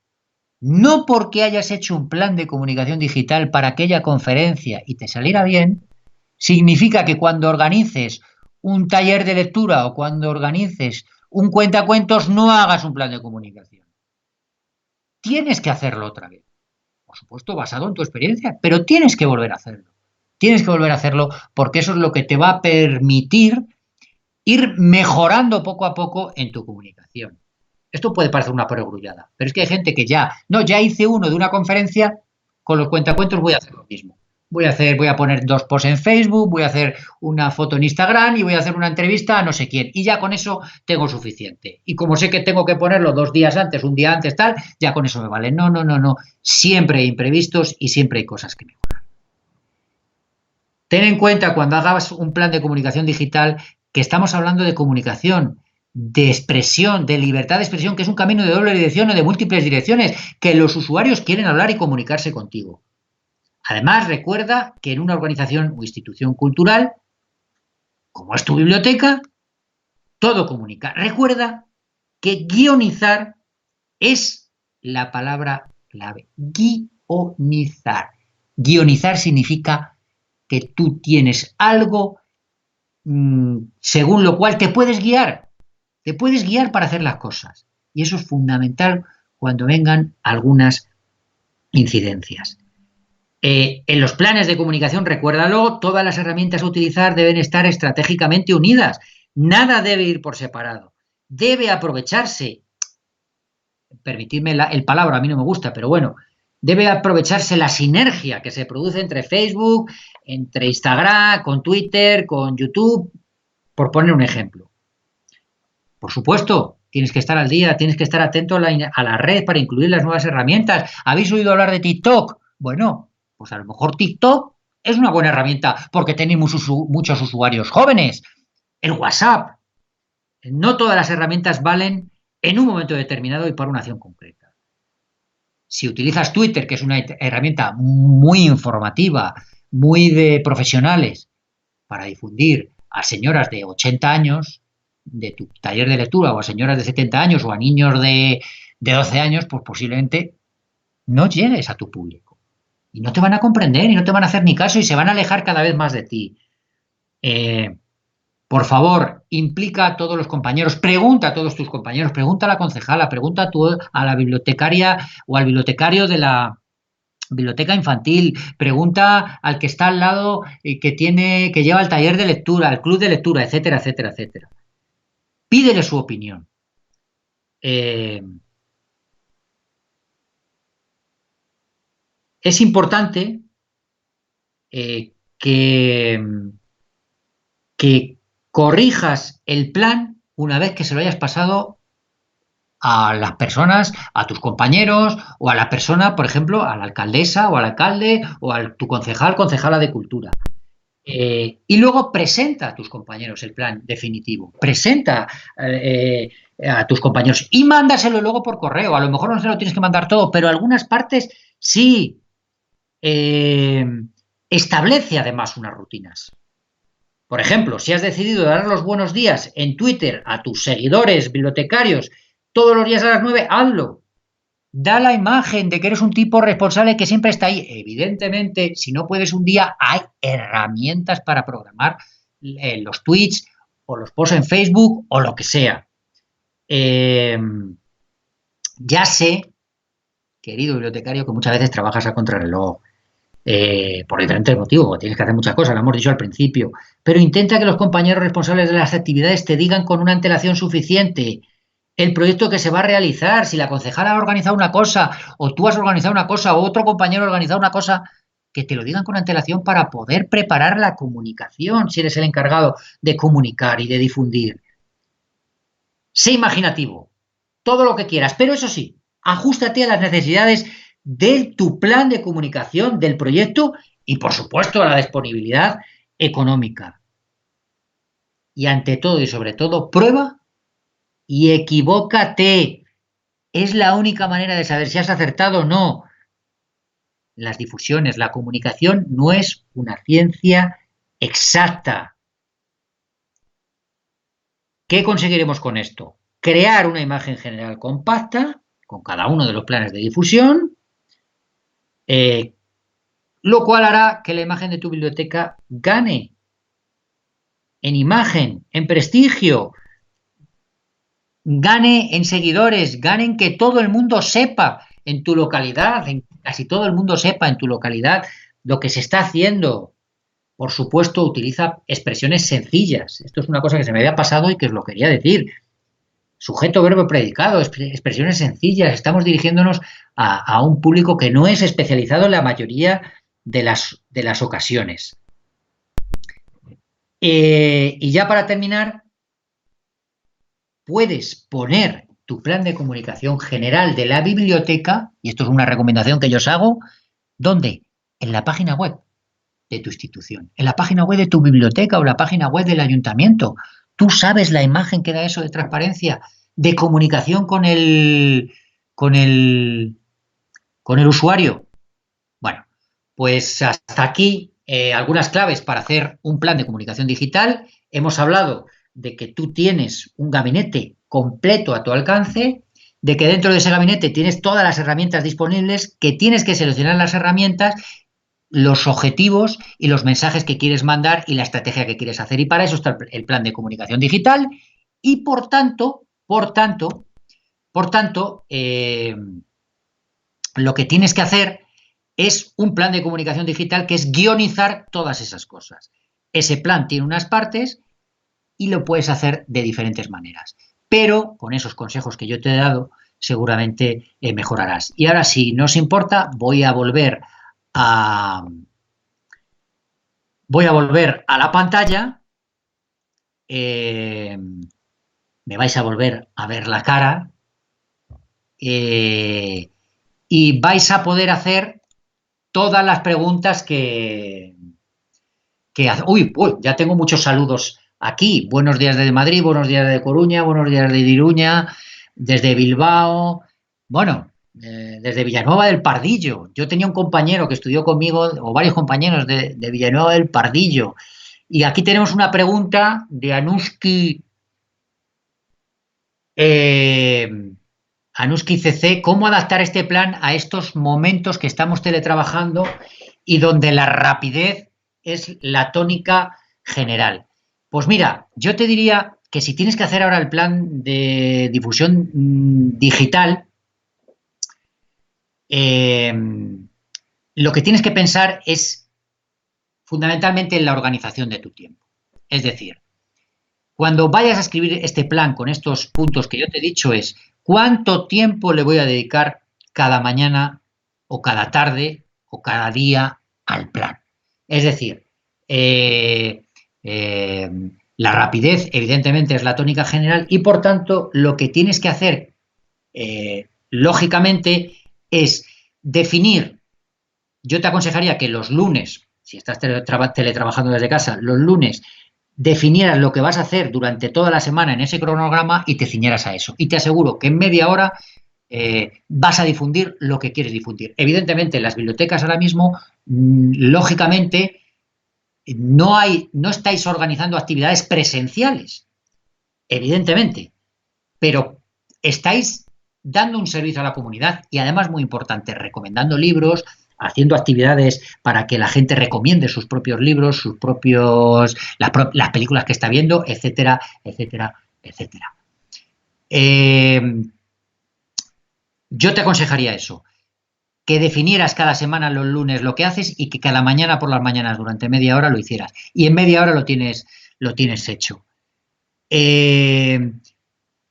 No porque hayas hecho un plan de comunicación digital para aquella conferencia y te saliera bien, significa que cuando organices un taller de lectura o cuando organices un cuentacuentos no hagas un plan de comunicación. Tienes que hacerlo otra vez. Por supuesto, basado en tu experiencia, pero tienes que volver a hacerlo. Tienes que volver a hacerlo porque eso es lo que te va a permitir ir mejorando poco a poco en tu comunicación. Esto puede parecer una perogrullada, pero es que hay gente que ya hice uno de una conferencia, con los cuentacuentos voy a hacer lo mismo. Voy a poner 2 posts en Facebook, voy a hacer una foto en Instagram y voy a hacer una entrevista a no sé quién. Y ya con eso tengo suficiente. Y como sé que tengo que ponerlo 2 días antes, un día antes, tal, ya con eso me vale. No. Siempre hay imprevistos y siempre hay cosas que mejorar. Ten en cuenta cuando hagas un plan de comunicación digital que estamos hablando de comunicación, de expresión, de libertad de expresión, que es un camino de doble dirección o de múltiples direcciones, que los usuarios quieren hablar y comunicarse contigo. Además, recuerda que en una organización o institución cultural, como es tu biblioteca, todo comunica. Recuerda que guionizar es la palabra clave. Guionizar. Guionizar significa que tú tienes algo según lo cual te puedes guiar. Te puedes guiar para hacer las cosas. Y eso es fundamental cuando vengan algunas incidencias. En los planes de comunicación, recuérdalo, todas las herramientas a utilizar deben estar estratégicamente unidas. Nada debe ir por separado. Debe aprovecharse, permitidme el palabra, a mí no me gusta, pero bueno, debe aprovecharse la sinergia que se produce entre Facebook, entre Instagram, con Twitter, con YouTube, por poner un ejemplo. Por supuesto, tienes que estar al día, tienes que estar atento a la red para incluir las nuevas herramientas. ¿Habéis oído hablar de TikTok? Bueno, pues a lo mejor TikTok es una buena herramienta porque tenemos muchos usuarios jóvenes. El WhatsApp. No todas las herramientas valen en un momento determinado y para una acción concreta. Si utilizas Twitter, que es una herramienta muy informativa, muy de profesionales, para difundir a señoras de 80 años de tu taller de lectura o a señoras de 70 años o a niños de 12 años, pues posiblemente no llegues a tu público. Y no te van a comprender y no te van a hacer ni caso y se van a alejar cada vez más de ti. Por favor, implica a todos los compañeros, pregunta a todos tus compañeros, pregunta a la concejala, pregunta a la bibliotecaria o al bibliotecario de la biblioteca infantil, pregunta al que está al lado que lleva el taller de lectura, el club de lectura, etcétera, etcétera, etcétera. Pídele su opinión. Es importante que corrijas el plan una vez que se lo hayas pasado a las personas, a tus compañeros o a la persona, por ejemplo, a la alcaldesa o al alcalde o a tu concejala de cultura. Y luego presenta a tus compañeros el plan definitivo, presenta a tus compañeros y mándaselo luego por correo. A lo mejor no se lo tienes que mandar todo, pero algunas partes sí. Establece además unas rutinas. Por ejemplo, si has decidido dar los buenos días en Twitter a tus seguidores bibliotecarios todos los días a las 9, hazlo. Da la imagen de que eres un tipo responsable que siempre está ahí. Evidentemente, si no puedes un día, hay herramientas para programar los tweets o los posts en Facebook o lo que sea. Ya sé, querido bibliotecario, que muchas veces trabajas a contrarreloj. Por diferentes motivos, porque tienes que hacer muchas cosas, lo hemos dicho al principio, pero intenta que los compañeros responsables de las actividades te digan con una antelación suficiente el proyecto que se va a realizar, si la concejala ha organizado una cosa, o tú has organizado una cosa, o otro compañero ha organizado una cosa, que te lo digan con antelación para poder preparar la comunicación, si eres el encargado de comunicar y de difundir. Sé imaginativo, todo lo que quieras, pero eso sí, ajústate a las necesidades de tu plan de comunicación, del proyecto y, por supuesto, a la disponibilidad económica. Y ante todo y sobre todo, prueba y equivócate. Es la única manera de saber si has acertado o no. Las difusiones, la comunicación no es una ciencia exacta. ¿Qué conseguiremos con esto? Crear una imagen general compacta con cada uno de los planes de difusión, lo cual hará que la imagen de tu biblioteca gane en imagen, en prestigio, gane en seguidores, gane en que todo el mundo sepa en tu localidad, en casi todo el mundo sepa en tu localidad lo que se está haciendo. Por supuesto, utiliza expresiones sencillas. Esto es una cosa que se me había pasado y que os lo quería decir. Sujeto, verbo, predicado, expresiones sencillas. Estamos dirigiéndonos a un público que no es especializado en la mayoría de las ocasiones. Y ya para terminar, puedes poner tu plan de comunicación general de la biblioteca, y esto es una recomendación que yo os hago, ¿dónde? En la página web de tu institución, en la página web de tu biblioteca o la página web del ayuntamiento. Tú sabes la imagen que da eso de transparencia, de comunicación con el usuario. Bueno, pues hasta aquí algunas claves para hacer un plan de comunicación digital. Hemos hablado de que tú tienes un gabinete completo a tu alcance, de que dentro de ese gabinete tienes todas las herramientas disponibles, que tienes que seleccionar las herramientas, los objetivos y los mensajes que quieres mandar y la estrategia que quieres hacer. Y para eso está el plan de comunicación digital. Y por tanto, lo que tienes que hacer es un plan de comunicación digital que es guionizar todas esas cosas. Ese plan tiene unas partes y lo puedes hacer de diferentes maneras. Pero con esos consejos que yo te he dado, seguramente mejorarás. Y ahora, si no os importa, voy a volver a la pantalla. Me vais a volver a ver la cara. Y vais a poder hacer todas las preguntas que uy, ya tengo muchos saludos aquí. Buenos días desde Madrid, buenos días desde Coruña, buenos días desde Iruña, desde Bilbao, bueno, desde Villanueva del Pardillo. Yo tenía un compañero que estudió conmigo, o varios compañeros de Villanueva del Pardillo. Y aquí tenemos una pregunta de Anuski CC, ¿cómo adaptar este plan a estos momentos que estamos teletrabajando y donde la rapidez es la tónica general? Pues mira, yo te diría que si tienes que hacer ahora el plan de difusión digital, lo que tienes que pensar es fundamentalmente en la organización de tu tiempo. Es decir, cuando vayas a escribir este plan con estos puntos que yo te he dicho es ¿cuánto tiempo le voy a dedicar cada mañana o cada tarde o cada día al plan? Es decir, la rapidez evidentemente es la tónica general y por tanto lo que tienes que hacer lógicamente es definir, yo te aconsejaría que los lunes, si estás teletrabajando desde casa, los lunes definieras lo que vas a hacer durante toda la semana en ese cronograma y te ciñeras a eso. Y te aseguro que en media hora vas a difundir lo que quieres difundir. Evidentemente, las bibliotecas ahora mismo, lógicamente, no estáis organizando actividades presenciales, evidentemente, pero estáis dando un servicio a la comunidad y además muy importante, recomendando libros, haciendo actividades para que la gente recomiende sus propios libros, las películas que está viendo, etcétera, etcétera, etcétera. Yo te aconsejaría eso, que definieras cada semana los lunes lo que haces y que cada mañana por las mañanas durante media hora lo hicieras. Y en media hora lo tienes hecho.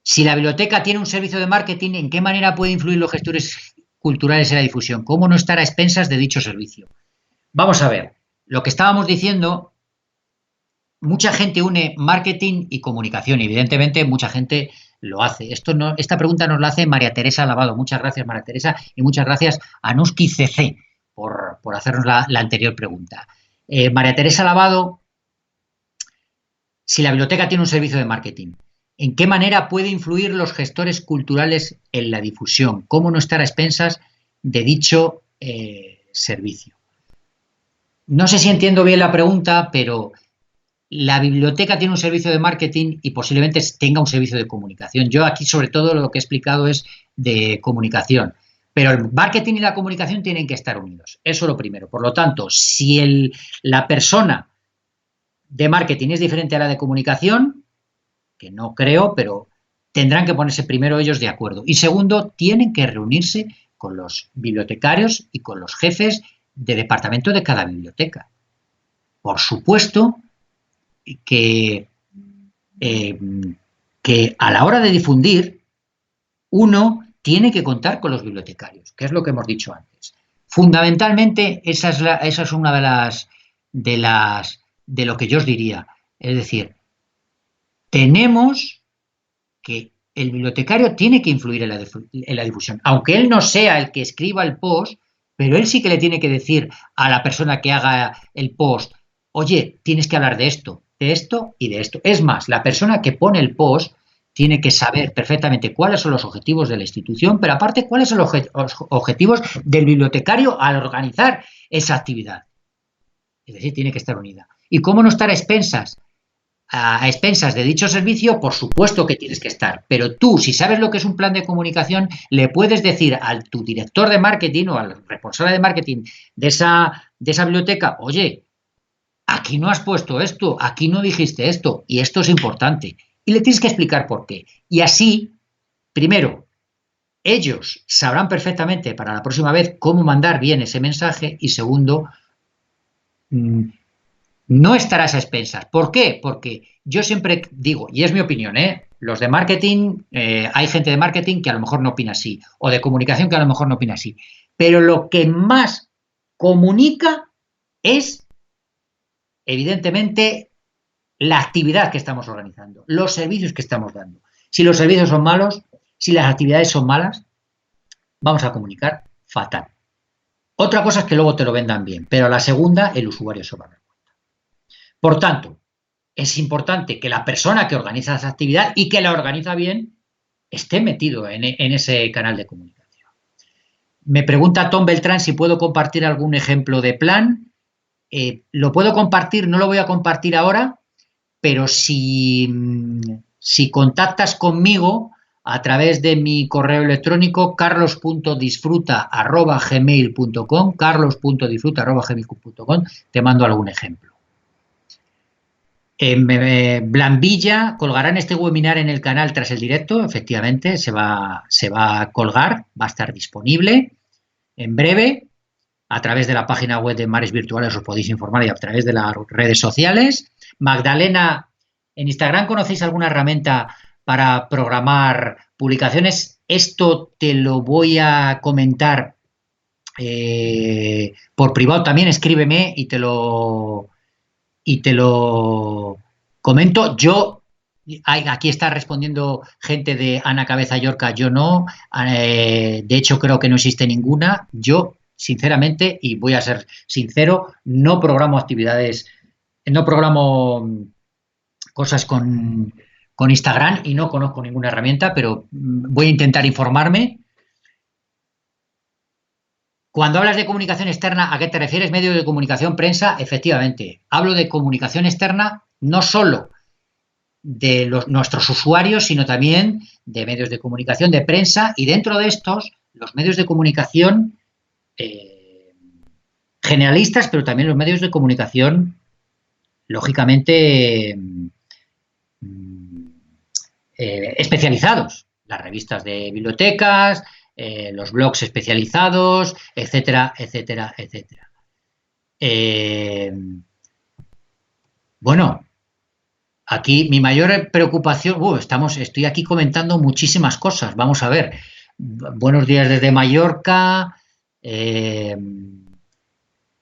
Si la biblioteca tiene un servicio de marketing, ¿en qué manera puede influir los gestores culturales en la difusión? ¿Cómo no estar a expensas de dicho servicio? Vamos a ver, lo que estábamos diciendo, mucha gente une marketing y comunicación. Evidentemente, mucha gente lo hace. Esta pregunta nos la hace María Teresa Lavado. Muchas gracias, María Teresa, y muchas gracias a Nuski CC por hacernos la anterior pregunta. María Teresa Lavado, si la biblioteca tiene un servicio de marketing, ¿en qué manera puede influir los gestores culturales en la difusión? ¿Cómo no estar a expensas de dicho servicio? No sé si entiendo bien la pregunta, pero la biblioteca tiene un servicio de marketing y posiblemente tenga un servicio de comunicación. Yo aquí, sobre todo, lo que he explicado es de comunicación. Pero el marketing y la comunicación tienen que estar unidos. Eso es lo primero. Por lo tanto, si la persona de marketing es diferente a la de comunicación, que no creo, pero tendrán que ponerse primero ellos de acuerdo. Y segundo, tienen que reunirse con los bibliotecarios y con los jefes de departamento de cada biblioteca. Por supuesto que a la hora de difundir, uno tiene que contar con los bibliotecarios, que es lo que hemos dicho antes. Fundamentalmente, esa es una de lo que yo os diría. Es decir, tenemos que el bibliotecario tiene que influir en la difusión, aunque él no sea el que escriba el post, pero él sí que le tiene que decir a la persona que haga el post, oye, tienes que hablar de esto y de esto. Es más, la persona que pone el post tiene que saber perfectamente cuáles son los objetivos de la institución, pero aparte cuáles son los objetivos del bibliotecario al organizar esa actividad. Es decir, tiene que estar unida. ¿Y cómo no estar a expensas de dicho servicio? Por supuesto que tienes que estar, pero tú, si sabes lo que es un plan de comunicación, le puedes decir a tu director de marketing o al responsable de marketing de esa biblioteca, oye, aquí no has puesto esto, aquí no dijiste esto, y esto es importante. Y le tienes que explicar por qué. Y así, primero, ellos sabrán perfectamente para la próxima vez cómo mandar bien ese mensaje, y segundo, no estarás a expensas. ¿Por qué? Porque yo siempre digo, y es mi opinión, los de marketing, hay gente de marketing que a lo mejor no opina así, o de comunicación que a lo mejor no opina así, pero lo que más comunica es, evidentemente, la actividad que estamos organizando, los servicios que estamos dando. Si los servicios son malos, si las actividades son malas, vamos a comunicar fatal. Otra cosa es que luego te lo vendan bien, pero la segunda, el usuario se va a dar cuenta. Por tanto, es importante que la persona que organiza esa actividad y que la organiza bien esté metido en ese canal de comunicación. Me pregunta Tom Beltrán si puedo compartir algún ejemplo de plan. Lo puedo compartir, no lo voy a compartir ahora, pero si contactas conmigo a través de mi correo electrónico carlos.disfruta@gmail.com, carlos.disfruta@gmail.com, te mando algún ejemplo. Blanvilla colgarán este webinar en el canal tras el directo, efectivamente, se va a colgar, va a estar disponible en breve. A través de la página web de Mares Virtuales os podéis informar y a través de las redes sociales. Magdalena, ¿en Instagram conocéis alguna herramienta para programar publicaciones? Esto te lo voy a comentar por privado también, escríbeme y te lo comento. Yo, aquí está respondiendo gente de Ana Cabeza Yorca, yo no. De hecho, creo que no existe ninguna. Yo sinceramente, y voy a ser sincero, no programo actividades, no programo cosas con Instagram y no conozco ninguna herramienta, pero voy a intentar informarme. Cuando hablas de comunicación externa, ¿a qué te refieres? Medios de comunicación, prensa, efectivamente. Hablo de comunicación externa no solo de nuestros usuarios, sino también de medios de comunicación, de prensa, y dentro de estos, los medios de comunicación generalistas, pero también los medios de comunicación, lógicamente, especializados. Las revistas de bibliotecas, los blogs especializados, etcétera, etcétera, etcétera. Bueno, aquí mi mayor preocupación, estoy aquí comentando muchísimas cosas. Vamos a ver. Buenos días desde Mallorca.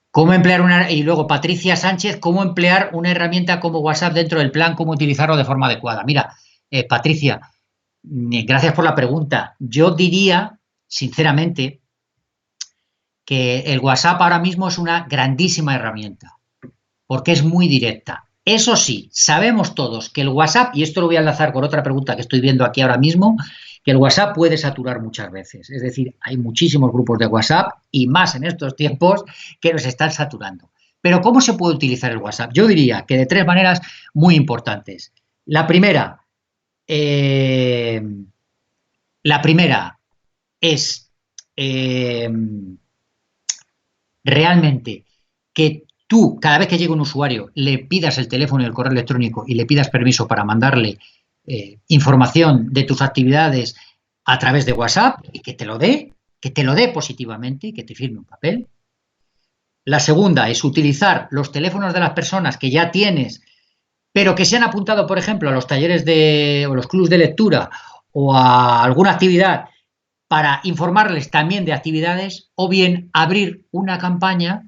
¿Cómo emplear una? Y luego Patricia Sánchez, ¿cómo emplear una herramienta como WhatsApp dentro del plan? ¿Cómo utilizarlo de forma adecuada? Mira, Patricia, gracias por la pregunta. Yo diría, sinceramente, que el WhatsApp ahora mismo es una grandísima herramienta, porque es muy directa. Eso sí, sabemos todos que el WhatsApp, y esto lo voy a enlazar con otra pregunta que estoy viendo aquí ahora mismo, que el WhatsApp puede saturar muchas veces. Es decir, hay muchísimos grupos de WhatsApp, y más en estos tiempos, que nos están saturando. Pero ¿cómo se puede utilizar el WhatsApp? Yo diría que de 3 maneras muy importantes. La primera es realmente que tú, cada vez que llegue un usuario, le pidas el teléfono y el correo electrónico y le pidas permiso para mandarle información de tus actividades a través de WhatsApp y que te lo dé positivamente y que te firme un papel. La segunda es utilizar los teléfonos de las personas que ya tienes, pero que se han apuntado, por ejemplo, a los talleres o los clubs de lectura o a alguna actividad para informarles también de actividades, o bien abrir una campaña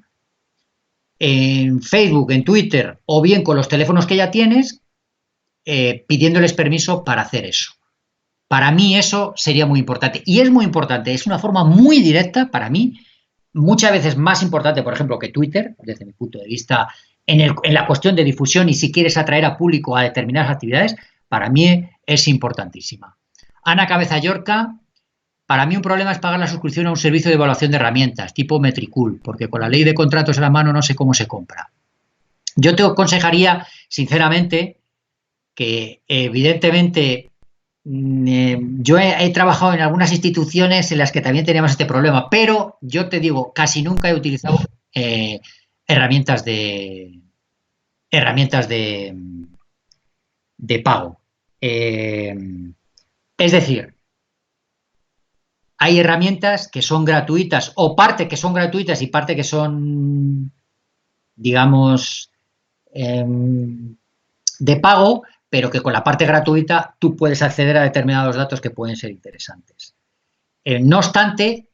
en Facebook, en Twitter, o bien con los teléfonos que ya tienes, pidiéndoles permiso para hacer eso. Para mí eso sería muy importante. Y es muy importante, es una forma muy directa para mí, muchas veces más importante, por ejemplo, que Twitter, desde mi punto de vista, en la cuestión de difusión y si quieres atraer a público a determinadas actividades, para mí es importantísima. Ana Cabeza Llorca, para mí un problema es pagar la suscripción a un servicio de evaluación de herramientas, tipo Metricool, porque con la ley de contratos en la mano no sé cómo se compra. Yo te aconsejaría, sinceramente, que evidentemente yo he trabajado en algunas instituciones en las que también teníamos este problema, pero yo te digo, casi nunca he utilizado herramientas de pago. Es decir, hay herramientas que son gratuitas o parte que son gratuitas y parte que son, digamos, de pago, pero que con la parte gratuita tú puedes acceder a determinados datos que pueden ser interesantes. No obstante,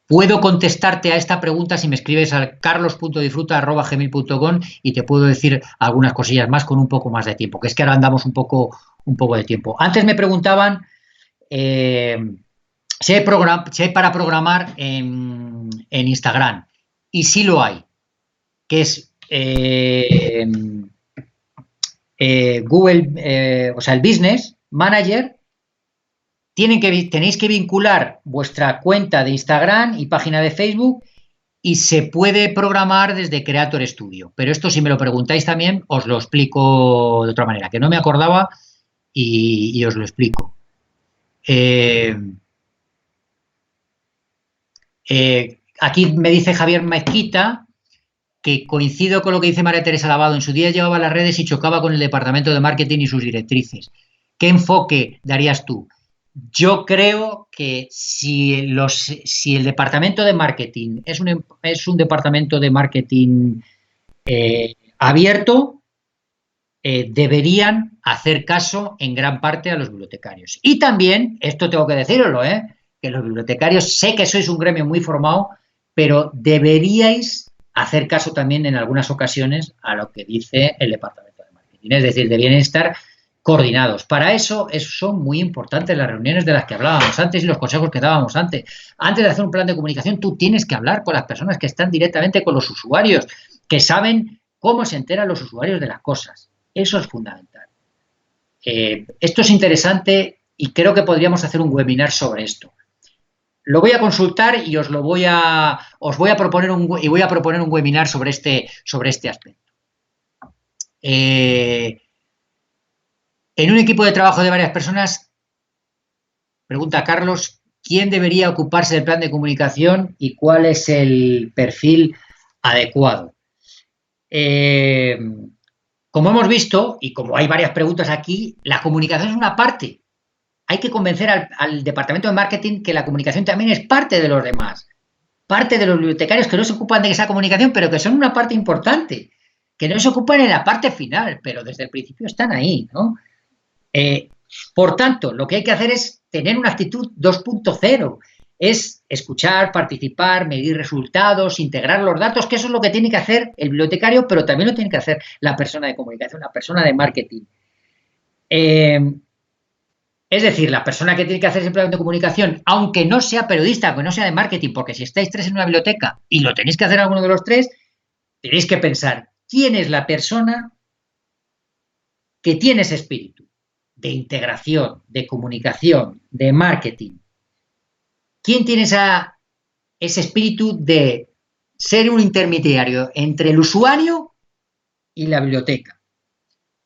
puedo contestarte a esta pregunta si me escribes al carlos.disfruta@gmail.com y te puedo decir algunas cosillas más con un poco más de tiempo, que es que ahora andamos un poco de tiempo. Antes me preguntaban si hay para programar en Instagram, y sí lo hay, que es Google, o sea, el Business Manager. Tenéis que vincular vuestra cuenta de Instagram y página de Facebook y se puede programar desde Creator Studio. Pero esto, si me lo preguntáis también, os lo explico de otra manera, que no me acordaba y os lo explico. Aquí me dice Javier Mezquita que coincido con lo que dice María Teresa Lavado. En su día llevaba las redes y chocaba con el departamento de marketing y sus directrices. ¿Qué enfoque darías tú? Yo creo que si el departamento de marketing es un departamento de marketing abierto, deberían hacer caso en gran parte a los bibliotecarios. Y también, esto tengo que deciroslo, que los bibliotecarios, sé que sois un gremio muy formado, pero deberíais hacer caso también en algunas ocasiones a lo que dice el departamento de marketing. Es decir, deberían estar coordinados. Para eso son muy importantes las reuniones de las que hablábamos antes y los consejos que dábamos antes. Antes de hacer un plan de comunicación, tú tienes que hablar con las personas que están directamente con los usuarios, que saben cómo se enteran los usuarios de las cosas. Eso es fundamental. Esto es interesante y creo que podríamos hacer un webinar sobre esto. Lo voy a consultar y os voy a proponer un webinar sobre este aspecto. En un equipo de trabajo de varias personas, pregunta Carlos, ¿quién debería ocuparse del plan de comunicación y cuál es el perfil adecuado? Como hemos visto, y como hay varias preguntas aquí, la comunicación es una parte. Hay que convencer al departamento de marketing que la comunicación también es parte de los demás. Parte de los bibliotecarios que no se ocupan de esa comunicación, pero que son una parte importante. Que no se ocupan en la parte final, pero desde el principio están ahí, ¿no? Por tanto, lo que hay que hacer es tener una actitud 2.0. Es escuchar, participar, medir resultados, integrar los datos, que eso es lo que tiene que hacer el bibliotecario, pero también lo tiene que hacer la persona de comunicación, la persona de marketing. Es decir, la persona que tiene que hacer ese plan de comunicación, aunque no sea periodista, aunque no sea de marketing, porque si estáis tres en una biblioteca y lo tenéis que hacer alguno de los tres, tenéis que pensar quién es la persona que tiene ese espíritu de integración, de comunicación, de marketing. ¿Quién tiene ese espíritu de ser un intermediario entre el usuario y la biblioteca?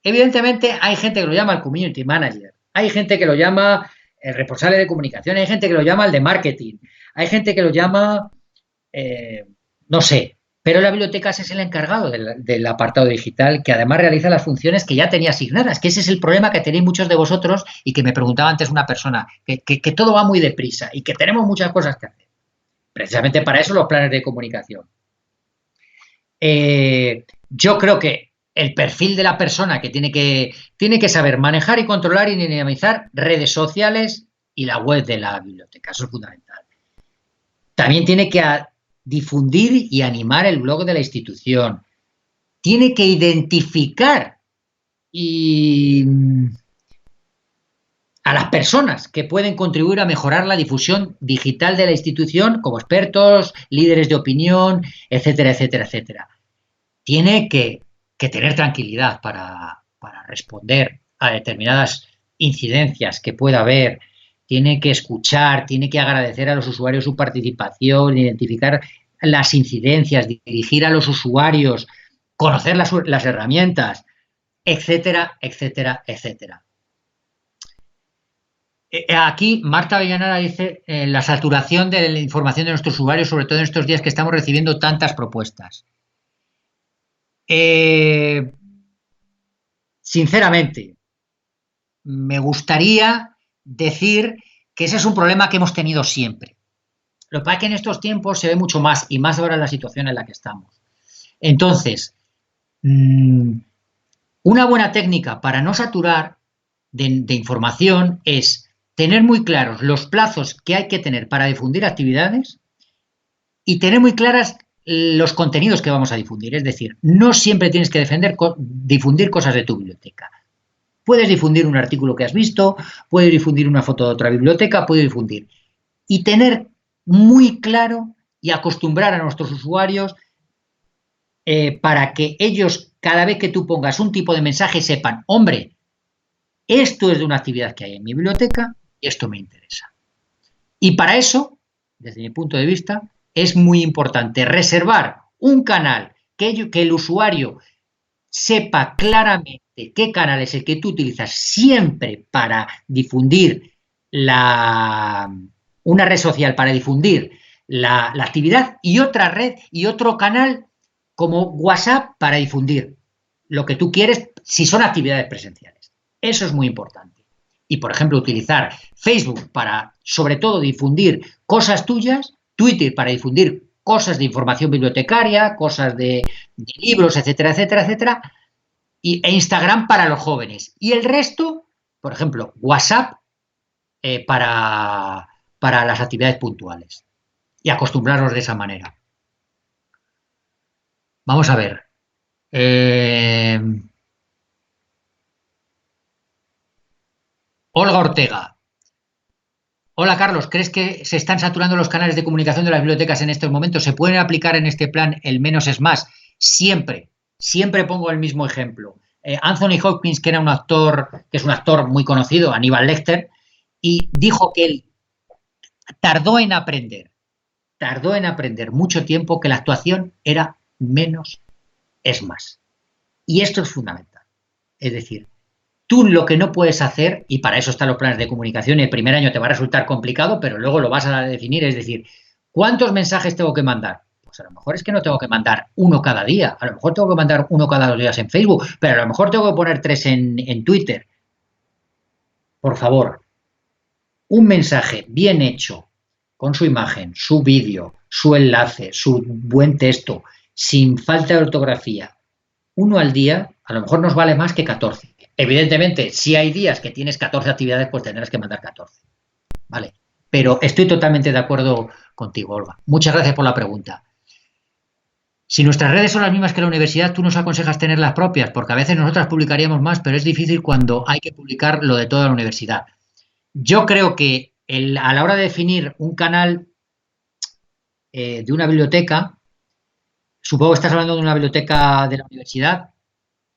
Evidentemente hay gente que lo llama el community manager, hay gente que lo llama el responsable de comunicación, hay gente que lo llama el de marketing, hay gente que lo llama, no sé, pero la biblioteca es el encargado del apartado digital, que además realiza las funciones que ya tenía asignadas, que ese es el problema que tenéis muchos de vosotros y que me preguntaba antes una persona, que todo va muy deprisa y que tenemos muchas cosas que hacer. Precisamente para eso los planes de comunicación. Yo creo que el perfil de la persona que tiene que saber manejar y controlar y dinamizar redes sociales y la web de la biblioteca, eso es fundamental. También tiene que difundir y animar el blog de la institución. Tiene que identificar a las personas que pueden contribuir a mejorar la difusión digital de la institución como expertos, líderes de opinión, etcétera, etcétera, etcétera. Tiene que tener tranquilidad para responder a determinadas incidencias que pueda haber. Tiene que escuchar, tiene que agradecer a los usuarios su participación, identificar las incidencias, dirigir a los usuarios, conocer las herramientas, etcétera, etcétera, etcétera. Aquí Marta Avellaneda dice la saturación de la información de nuestros usuarios, sobre todo en estos días que estamos recibiendo tantas propuestas. Sinceramente, me gustaría decir que ese es un problema que hemos tenido siempre. Lo que pasa es que en estos tiempos se ve mucho más, y más ahora en la situación en la que estamos. Entonces, una buena técnica para no saturar de información es tener muy claros los plazos que hay que tener para difundir actividades y tener muy claras los contenidos que vamos a difundir. Es decir, no siempre tienes que difundir cosas de tu biblioteca. Puedes difundir un artículo que has visto, puedes difundir una foto de otra biblioteca, puedes difundir. Y tener muy claro y acostumbrar a nuestros usuarios para que ellos, cada vez que tú pongas un tipo de mensaje, sepan, hombre, esto es de una actividad que hay en mi biblioteca y esto me interesa. Y para eso, desde mi punto de vista, es muy importante reservar un canal que el usuario sepa claramente qué canal es el que tú utilizas siempre para difundir una red social, para difundir la actividad, y otra red y otro canal como WhatsApp para difundir lo que tú quieres si son actividades presenciales. Eso es muy importante. Y, por ejemplo, utilizar Facebook para, sobre todo, difundir cosas tuyas, Twitter para difundir cosas de información bibliotecaria, cosas de libros, etcétera, etcétera, etcétera, e Instagram para los jóvenes. Y el resto, por ejemplo, WhatsApp para las actividades puntuales. Y acostumbrarnos de esa manera. Vamos a ver. Olga Ortega. Hola Carlos, ¿crees que se están saturando los canales de comunicación de las bibliotecas en estos momentos? ¿Se pueden aplicar en este plan el menos es más? Siempre, siempre pongo el mismo ejemplo. Anthony Hopkins, que era un actor, que es un actor muy conocido, Aníbal Lecter, y dijo que él tardó en aprender mucho tiempo que la actuación era menos es más. Y esto es fundamental. Es decir, tú lo que no puedes hacer, y para eso están los planes de comunicación, el primer año te va a resultar complicado, pero luego lo vas a definir, es decir, ¿cuántos mensajes tengo que mandar? Pues a lo mejor es que no tengo que mandar uno cada día, a lo mejor tengo que mandar uno cada 2 días en Facebook, pero a lo mejor tengo que poner 3 en Twitter. Por favor, un mensaje bien hecho, con su imagen, su vídeo, su enlace, su buen texto, sin falta de ortografía, uno al día, a lo mejor nos vale más que 14. Evidentemente, si hay días que tienes 14 actividades, pues tendrás que mandar 14. ¿Vale? Pero estoy totalmente de acuerdo contigo, Olga. Muchas gracias por la pregunta. Si nuestras redes son las mismas que la universidad, tú nos aconsejas tener las propias, porque a veces nosotras publicaríamos más, pero es difícil cuando hay que publicar lo de toda la universidad. Yo creo que a la hora de definir un canal de una biblioteca, supongo que estás hablando de una biblioteca de la universidad.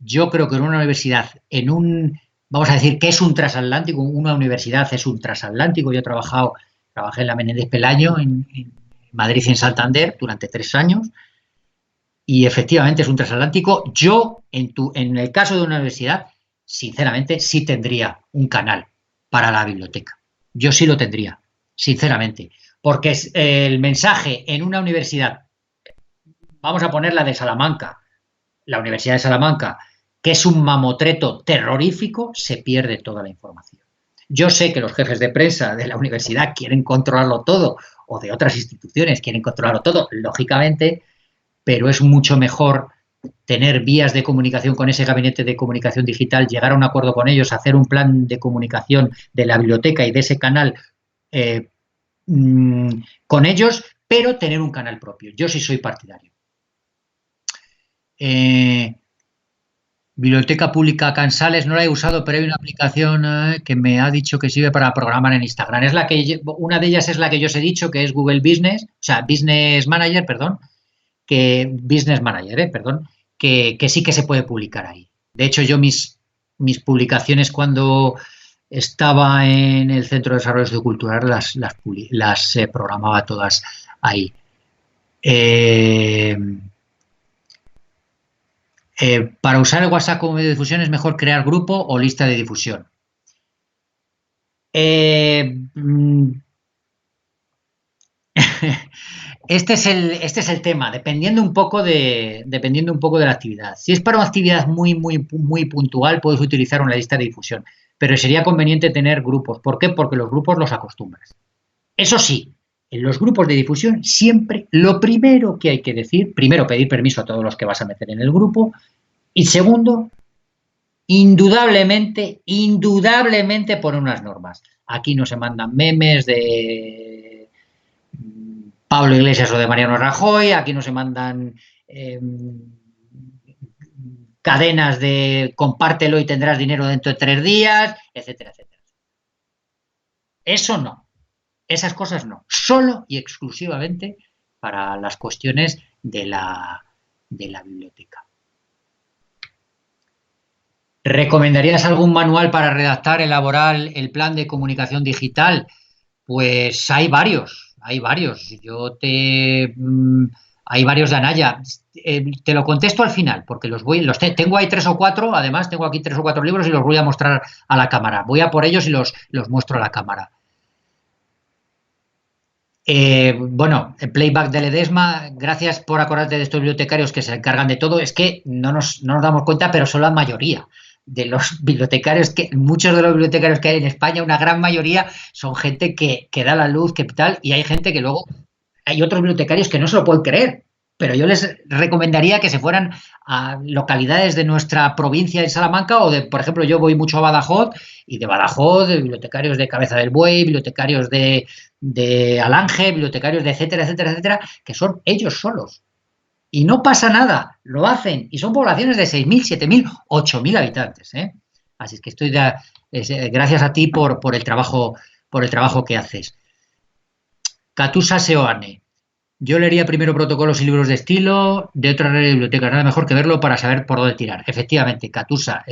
Yo creo que en una universidad, vamos a decir que es un transatlántico, una universidad es un transatlántico. Yo trabajé en la Menéndez Pelayo, en Madrid y en Santander durante 3 años, y efectivamente es un transatlántico. Yo, en el caso de una universidad, sinceramente, sí tendría un canal para la biblioteca. Yo sí lo tendría, sinceramente, porque el mensaje en una universidad, vamos a poner la de Salamanca, la Universidad de Salamanca, que es un mamotreto terrorífico, se pierde toda la información. Yo sé que los jefes de prensa de la universidad quieren controlarlo todo, o de otras instituciones quieren controlarlo todo, lógicamente, pero es mucho mejor tener vías de comunicación con ese gabinete de comunicación digital, llegar a un acuerdo con ellos, hacer un plan de comunicación de la biblioteca y de ese canal con ellos, pero tener un canal propio. Yo sí soy partidario. Biblioteca Pública Cansales no la he usado, pero hay una aplicación que me ha dicho que sirve para programar en Instagram. Una de ellas es la que yo os he dicho, que es Google Business, o sea, Business Manager, perdón, que sí que se puede publicar ahí. De hecho, yo mis publicaciones cuando estaba en el Centro de Desarrollo Sociocultural las programaba todas ahí. Para usar el WhatsApp como medio de difusión es mejor crear grupo o lista de difusión. Este es el tema, dependiendo un poco de la actividad. Si es para una actividad muy puntual, puedes utilizar una lista de difusión, pero sería conveniente tener grupos. ¿Por qué? Porque los grupos los acostumbras. Eso sí, en los grupos de difusión siempre lo primero que hay que decir, primero pedir permiso a todos los que vas a meter en el grupo, y segundo, indudablemente poner unas normas. Aquí no se mandan memes de Pablo Iglesias o de Mariano Rajoy, aquí no se mandan cadenas de compártelo y tendrás dinero dentro de 3 días, etcétera, etcétera. Eso no, esas cosas no, solo y exclusivamente para las cuestiones de la biblioteca. ¿Recomendarías algún manual para redactar, elaborar el plan de comunicación digital? Pues hay varios. Hay varios de Anaya. Te lo contesto al final, porque tengo ahí 3 o 4, además tengo aquí 3 o 4 libros y los voy a mostrar a la cámara. Voy a por ellos y los muestro a la cámara. Bueno, el playback de Ledesma, gracias por acordarte de estos bibliotecarios que se encargan de todo. Es que no nos damos cuenta, pero son la mayoría de los bibliotecarios, muchos de los bibliotecarios que hay en España, una gran mayoría son gente que da la luz, que tal, y hay gente que luego, hay otros bibliotecarios que no se lo pueden creer, pero yo les recomendaría que se fueran a localidades de nuestra provincia de Salamanca o por ejemplo, yo voy mucho a Badajoz, y de Badajoz, de bibliotecarios de Cabeza del Buey, bibliotecarios de Alange, bibliotecarios de etcétera, etcétera, etcétera, que son ellos solos. Y no pasa nada, lo hacen, y son poblaciones de 6.000, 7.000, 8.000 habitantes, ¿eh? Así es que estoy Gracias a ti por el trabajo que haces. Katusa Seoane. Yo leería primero protocolos y libros de estilo de otras redes de bibliotecas. Nada mejor que verlo para saber por dónde tirar. Efectivamente, Katusa,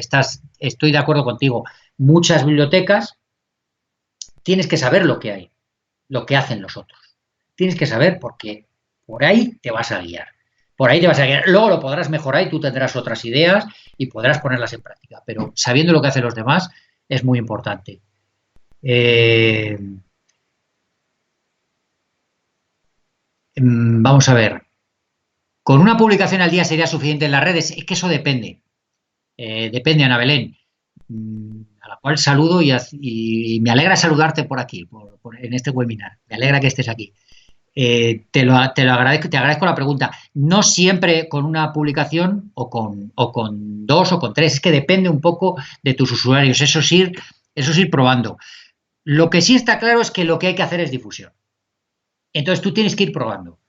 estoy de acuerdo contigo. Muchas bibliotecas tienes que saber lo que hay, lo que hacen los otros. Tienes que saber porque por ahí te vas a guiar. Por ahí te vas a guiar. Luego lo podrás mejorar y tú tendrás otras ideas y podrás ponerlas en práctica. Pero sabiendo lo que hacen los demás es muy importante. Vamos a ver. ¿Con una publicación al día sería suficiente en las redes? Es que eso depende. Depende, Ana Belén. A la cual saludo y me alegra saludarte por aquí, en este webinar. Me alegra que estés aquí. Te agradezco, te agradezco la pregunta. No siempre con una publicación o con 2 o con 3. Es que depende un poco de tus usuarios. Eso es ir probando. Lo que sí está claro es que lo que hay que hacer es difusión. Entonces tú tienes que ir probando.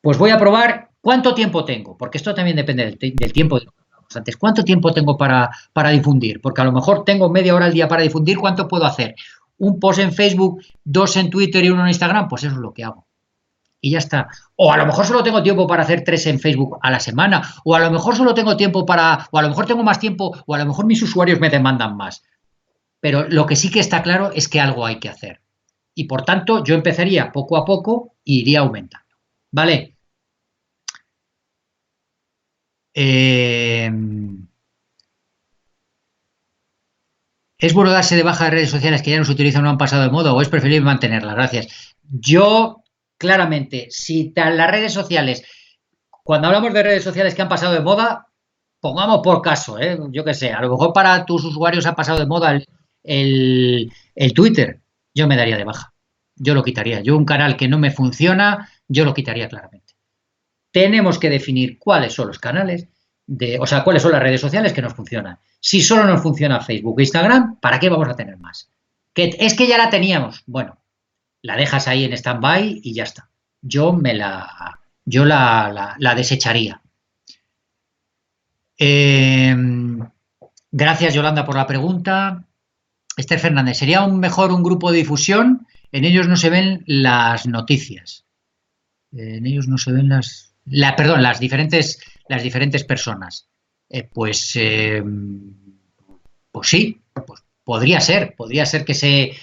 Pues voy a probar cuánto tiempo tengo, porque esto también depende del tiempo de lo que hablamos antes. ¿Cuánto tiempo tengo para difundir? Porque a lo mejor tengo media hora al día para difundir. ¿Cuánto puedo hacer? Un post en Facebook, 2 en Twitter y 1 en Instagram, pues eso es lo que hago. Y ya está. O a lo mejor solo tengo tiempo para hacer 3 en Facebook a la semana, o a lo mejor solo tengo tiempo o a lo mejor tengo más tiempo, o a lo mejor mis usuarios me demandan más. Pero lo que sí que está claro es que algo hay que hacer. Y por tanto, yo empezaría poco a poco e iría aumentando. ¿Vale? ¿Es bueno darse de baja de redes sociales que ya no se utilizan o no han pasado de moda o es preferible mantenerlas? Gracias. Yo, claramente, si las redes sociales, cuando hablamos de redes sociales que han pasado de moda, pongamos por caso, yo qué sé, a lo mejor para tus usuarios ha pasado de moda el Twitter, yo me daría de baja. Yo lo quitaría. Yo un canal que no me funciona, yo lo quitaría claramente. Tenemos que definir cuáles son los canales, cuáles son las redes sociales que nos funcionan. Si solo nos funciona Facebook e Instagram, ¿para qué vamos a tener más? Es que ya la teníamos. Bueno, la dejas ahí en stand-by y ya está. Yo la desecharía. Gracias, Yolanda, por la pregunta. Esther Fernández, ¿sería mejor un grupo de difusión? En ellos no se ven las noticias. En ellos no se ven las diferentes personas. Pues sí, pues podría ser que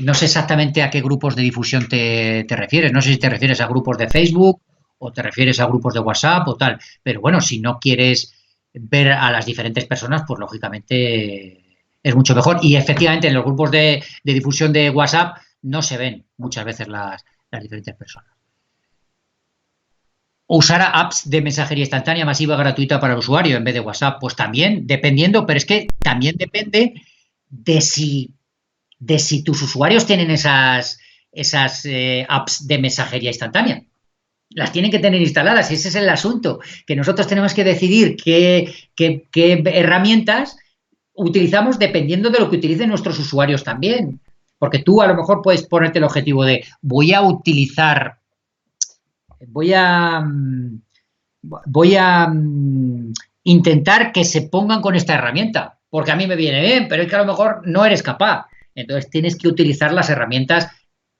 no sé exactamente a qué grupos de difusión te refieres. No sé si te refieres a grupos de Facebook o te refieres a grupos de WhatsApp o tal. Pero bueno, si no quieres ver a las diferentes personas, pues lógicamente es mucho mejor. Y efectivamente en los grupos de difusión de WhatsApp no se ven muchas veces las diferentes personas. Usar apps de mensajería instantánea masiva gratuita para el usuario en vez de WhatsApp, pues también, dependiendo, pero es que también depende de si tus usuarios tienen esas apps de mensajería instantánea. Las tienen que tener instaladas y ese es el asunto, que nosotros tenemos que decidir qué herramientas utilizamos dependiendo de lo que utilicen nuestros usuarios también. Porque tú a lo mejor puedes ponerte el objetivo de voy a intentar que se pongan con esta herramienta, porque a mí me viene bien, pero es que a lo mejor no eres capaz. Entonces tienes que utilizar las herramientas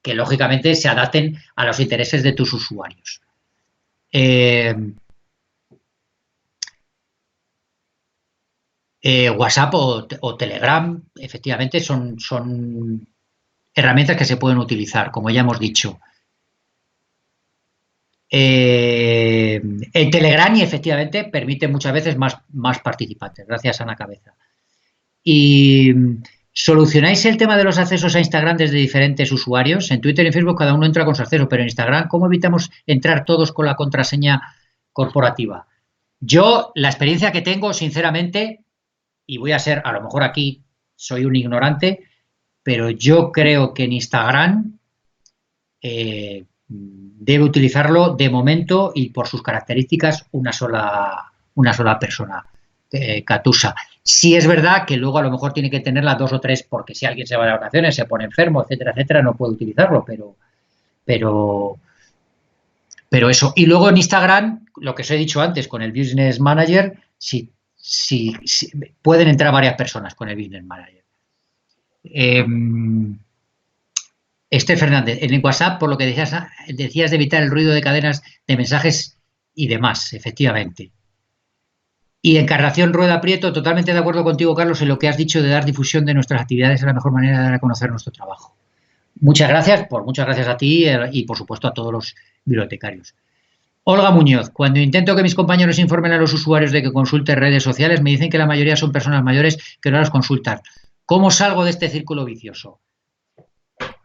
que lógicamente se adapten a los intereses de tus usuarios. WhatsApp o Telegram, efectivamente, son herramientas que se pueden utilizar, como ya hemos dicho. El Telegram y efectivamente permite muchas veces más participantes. Gracias, Ana Cabeza. Y ¿solucionáis el tema de los accesos a Instagram desde diferentes usuarios? En Twitter y en Facebook cada uno entra con su acceso, pero en Instagram, ¿cómo evitamos entrar todos con la contraseña corporativa? Yo, la experiencia que tengo, sinceramente, y voy a ser, a lo mejor aquí soy un ignorante, pero yo creo que en Instagram debe utilizarlo de momento y por sus características una sola persona, Katusa. Sí es verdad que luego a lo mejor tiene que tenerla 2 o 3 porque si alguien se va de vacaciones, se pone enfermo, etcétera, no puede utilizarlo, pero eso. Y luego en Instagram, lo que os he dicho antes con el Business Manager, si pueden entrar varias personas con el Business Manager. Esther Fernández, en el WhatsApp, por lo que decías de evitar el ruido de cadenas de mensajes y demás, efectivamente. Y Encarnación Rueda Prieto, totalmente de acuerdo contigo, Carlos, en lo que has dicho de dar difusión de nuestras actividades es la mejor manera de dar a conocer nuestro trabajo. Muchas gracias a ti y, por supuesto, a todos los bibliotecarios. Olga Muñoz, cuando intento que mis compañeros informen a los usuarios de que consulten redes sociales, me dicen que la mayoría son personas mayores que no las consultan. ¿Cómo salgo de este círculo vicioso?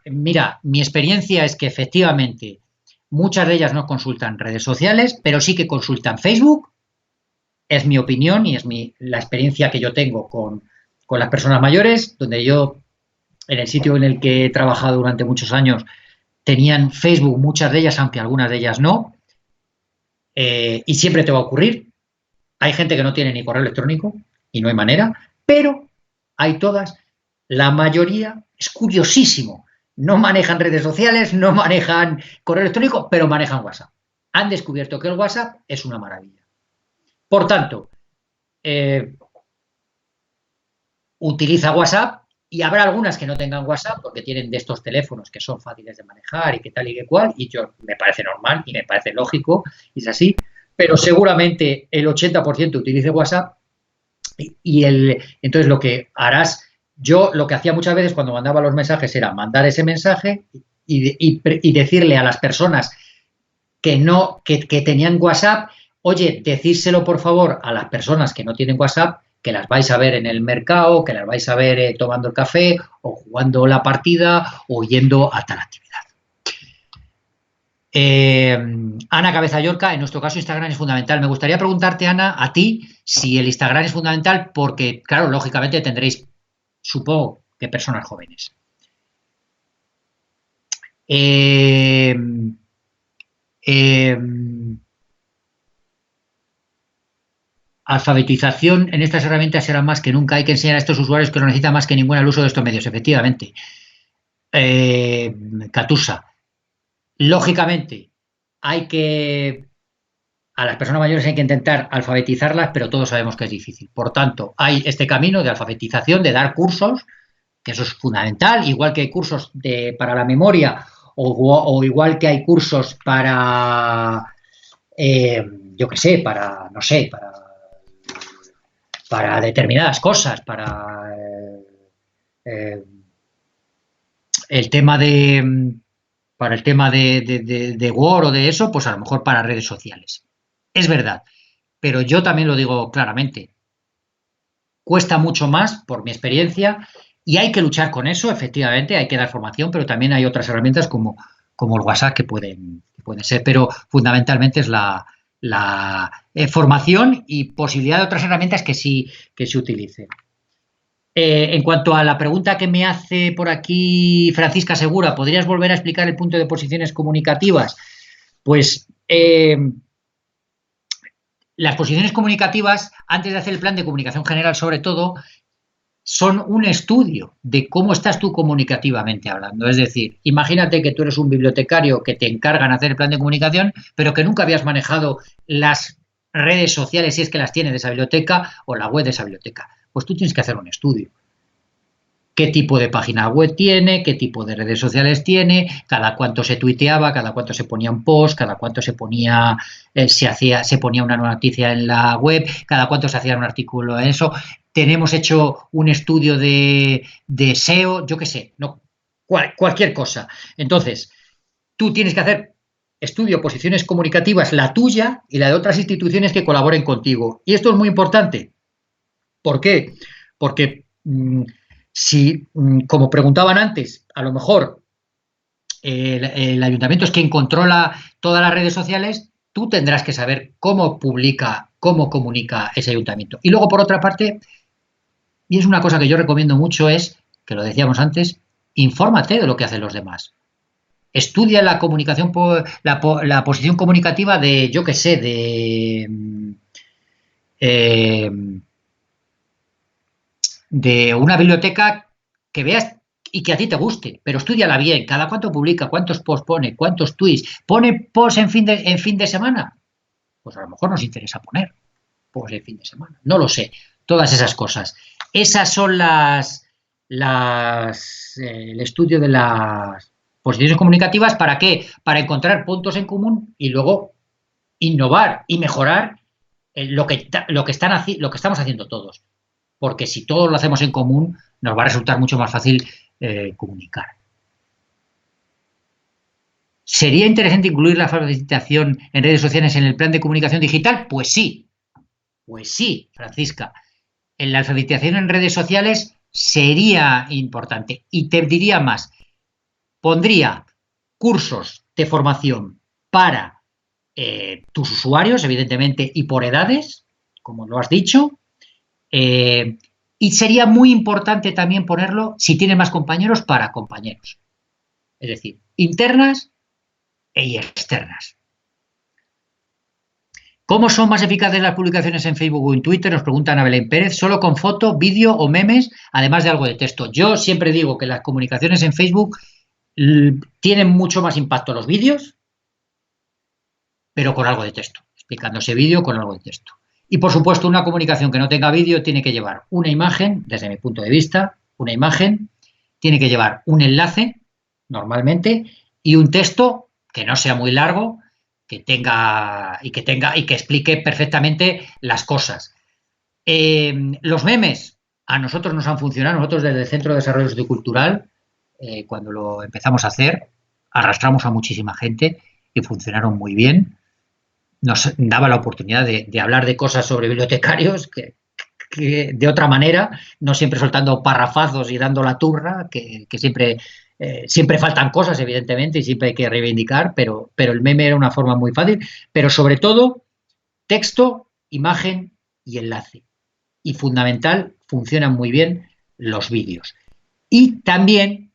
Mira, mi experiencia es que efectivamente muchas de ellas no consultan redes sociales, pero sí que consultan Facebook. Es mi opinión y es la experiencia que yo tengo con las personas mayores, donde yo, en el sitio en el que he trabajado durante muchos años, tenían Facebook muchas de ellas, aunque algunas de ellas no. Y siempre te va a ocurrir. Hay gente que no tiene ni correo electrónico y no hay manera, pero hay todas. La mayoría es curiosísimo. No manejan redes sociales, no manejan correo electrónico, pero manejan WhatsApp. Han descubierto que el WhatsApp es una maravilla. Por tanto, utiliza WhatsApp y habrá algunas que no tengan WhatsApp porque tienen de estos teléfonos que son fáciles de manejar y que tal y que cual, y yo me parece normal y me parece lógico, y es así, pero seguramente el 80% utilice WhatsApp y entonces lo que harás, yo lo que hacía muchas veces cuando mandaba los mensajes era mandar ese mensaje y decirle a las personas que tenían WhatsApp, oye, decírselo por favor a las personas que no tienen WhatsApp, que las vais a ver en el mercado, que las vais a ver tomando el café o jugando la partida o yendo a tal actividad. Ana Cabeza Yorca, en nuestro caso Instagram es fundamental. Me gustaría preguntarte, Ana, a ti, si el Instagram es fundamental porque, claro, lógicamente tendréis, supongo, que personas jóvenes. Alfabetización en estas herramientas será más que nunca. Hay que enseñar a estos usuarios que lo necesitan más que ninguna el uso de estos medios, efectivamente. Catusa. Lógicamente, a las personas mayores hay que intentar alfabetizarlas, pero todos sabemos que es difícil. Por tanto, hay este camino de alfabetización, de dar cursos, que eso es fundamental, igual que hay cursos para la memoria o igual que hay cursos para, yo qué sé, para determinadas cosas, para el tema de Word o de eso, pues a lo mejor para redes sociales. Es verdad, pero yo también lo digo claramente. Cuesta mucho más, por mi experiencia, y hay que luchar con eso, efectivamente, hay que dar formación, pero también hay otras herramientas como el WhatsApp que pueden ser, pero fundamentalmente es la formación y posibilidad de otras herramientas que sí se utilicen. En cuanto a la pregunta que me hace por aquí Francisca Segura, ¿podrías volver a explicar el punto de posiciones comunicativas? Pues las posiciones comunicativas, antes de hacer el plan de comunicación general sobre todo, son un estudio de cómo estás tú comunicativamente hablando. Es decir, imagínate que tú eres un bibliotecario que te encargan hacer el plan de comunicación, pero que nunca habías manejado las redes sociales, si es que las tienes, de esa biblioteca o la web de esa biblioteca. Pues tú tienes que hacer un estudio. ¿Qué tipo de página web tiene? ¿Qué tipo de redes sociales tiene? ¿Cada cuánto se tuiteaba? ¿Cada cuánto se ponía un post? ¿Cada cuánto se ponía se ponía una nueva noticia en la web? ¿Cada cuánto se hacía un artículo en eso? Tenemos hecho un estudio de SEO, yo qué sé, no, cualquier cosa. Entonces, tú tienes que hacer estudio, posiciones comunicativas, la tuya y la de otras instituciones que colaboren contigo. Y esto es muy importante. ¿Por qué? Porque si, como preguntaban antes, a lo mejor el ayuntamiento es quien controla todas las redes sociales, tú tendrás que saber cómo comunica ese ayuntamiento. Y luego, por otra parte, y es una cosa que yo recomiendo mucho, es, que lo decíamos antes, infórmate de lo que hacen los demás. Estudia la comunicación, la posición comunicativa de, yo qué sé, de una biblioteca que veas y que a ti te guste, pero estúdiala bien. ¿Cada cuánto publica? ¿Cuántos posts pone? ¿Cuántos tweets? ¿Pone posts en fin de semana? Pues a lo mejor nos interesa poner. pues el fin de semana. No lo sé. Todas esas cosas. Esas son el estudio de las posiciones comunicativas. ¿Para qué? Para encontrar puntos en común y luego innovar y mejorar lo que estamos haciendo todos. Porque si todos lo hacemos en común, nos va a resultar mucho más fácil comunicar. ¿Sería interesante incluir la alfabetización en redes sociales en el plan de comunicación digital? Pues sí, Francisca. En la alfabetización en redes sociales sería importante. Y te diría más, pondría cursos de formación para tus usuarios, evidentemente, y por edades, como lo has dicho. Y sería muy importante también ponerlo, si tienes más compañeros, para compañeros. Es decir, internas y externas. ¿Cómo son más eficaces las publicaciones en Facebook o en Twitter? Nos pregunta Ana Belén Pérez. ¿Solo con foto, vídeo o memes, además de algo de texto? Yo siempre digo que las comunicaciones en Facebook tienen mucho más impacto los vídeos, pero con algo de texto, explicando ese vídeo con algo de texto. Y, por supuesto, una comunicación que no tenga vídeo tiene que llevar una imagen, desde mi punto de vista, una imagen, tiene que llevar un enlace, normalmente, y un texto que no sea muy largo, que explique perfectamente las cosas. Los memes a nosotros nos han funcionado. Nosotros desde el Centro de Desarrollo Sociocultural, cuando lo empezamos a hacer, arrastramos a muchísima gente y funcionaron muy bien. Nos daba la oportunidad de hablar de cosas sobre bibliotecarios que de otra manera, no siempre soltando parrafazos y dando la turra, que siempre faltan cosas, evidentemente, y siempre hay que reivindicar, pero el meme era una forma muy fácil, pero sobre todo texto, imagen y enlace. Y fundamental, funcionan muy bien los vídeos. Y también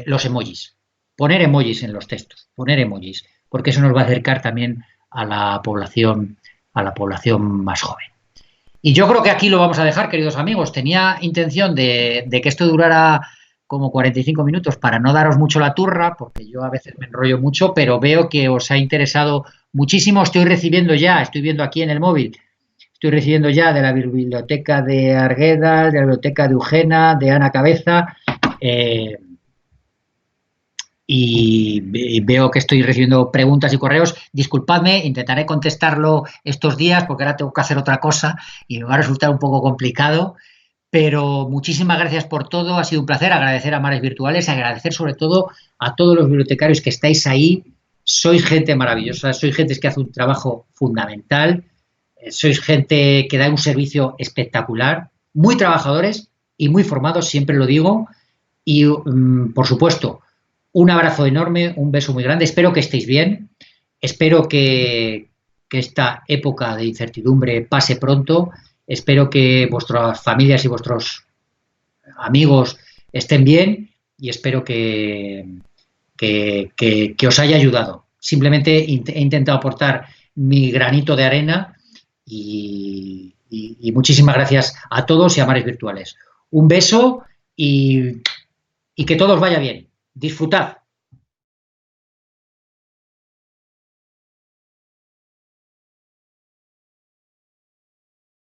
los emojis. Poner emojis en los textos, porque eso nos va a acercar también a la población más joven. Y yo creo que aquí lo vamos a dejar, queridos amigos. Tenía intención de que esto durara como 45 minutos para no daros mucho la turra, porque yo a veces me enrollo mucho, pero veo que os ha interesado muchísimo. Estoy viendo aquí en el móvil, estoy recibiendo ya de la biblioteca de Arguedas, de la biblioteca de Eugena, de Ana Cabeza, y veo que estoy recibiendo preguntas y correos. Disculpadme, intentaré contestarlo estos días porque ahora tengo que hacer otra cosa y me va a resultar un poco complicado, pero muchísimas gracias por todo, ha sido un placer. Agradecer a Mares Virtuales, agradecer sobre todo a todos los bibliotecarios que estáis ahí. Sois gente maravillosa, sois gente que hace un trabajo fundamental, sois gente que da un servicio espectacular, muy trabajadores y muy formados, siempre lo digo, y por supuesto, un abrazo enorme, un beso muy grande. Espero que estéis bien. Espero que esta época de incertidumbre pase pronto. Espero que vuestras familias y vuestros amigos estén bien y espero que os haya ayudado. Simplemente he intentado aportar mi granito de arena y muchísimas gracias a todos y a Mares Virtuales. Un beso y que todo os vaya bien. Disfrutad.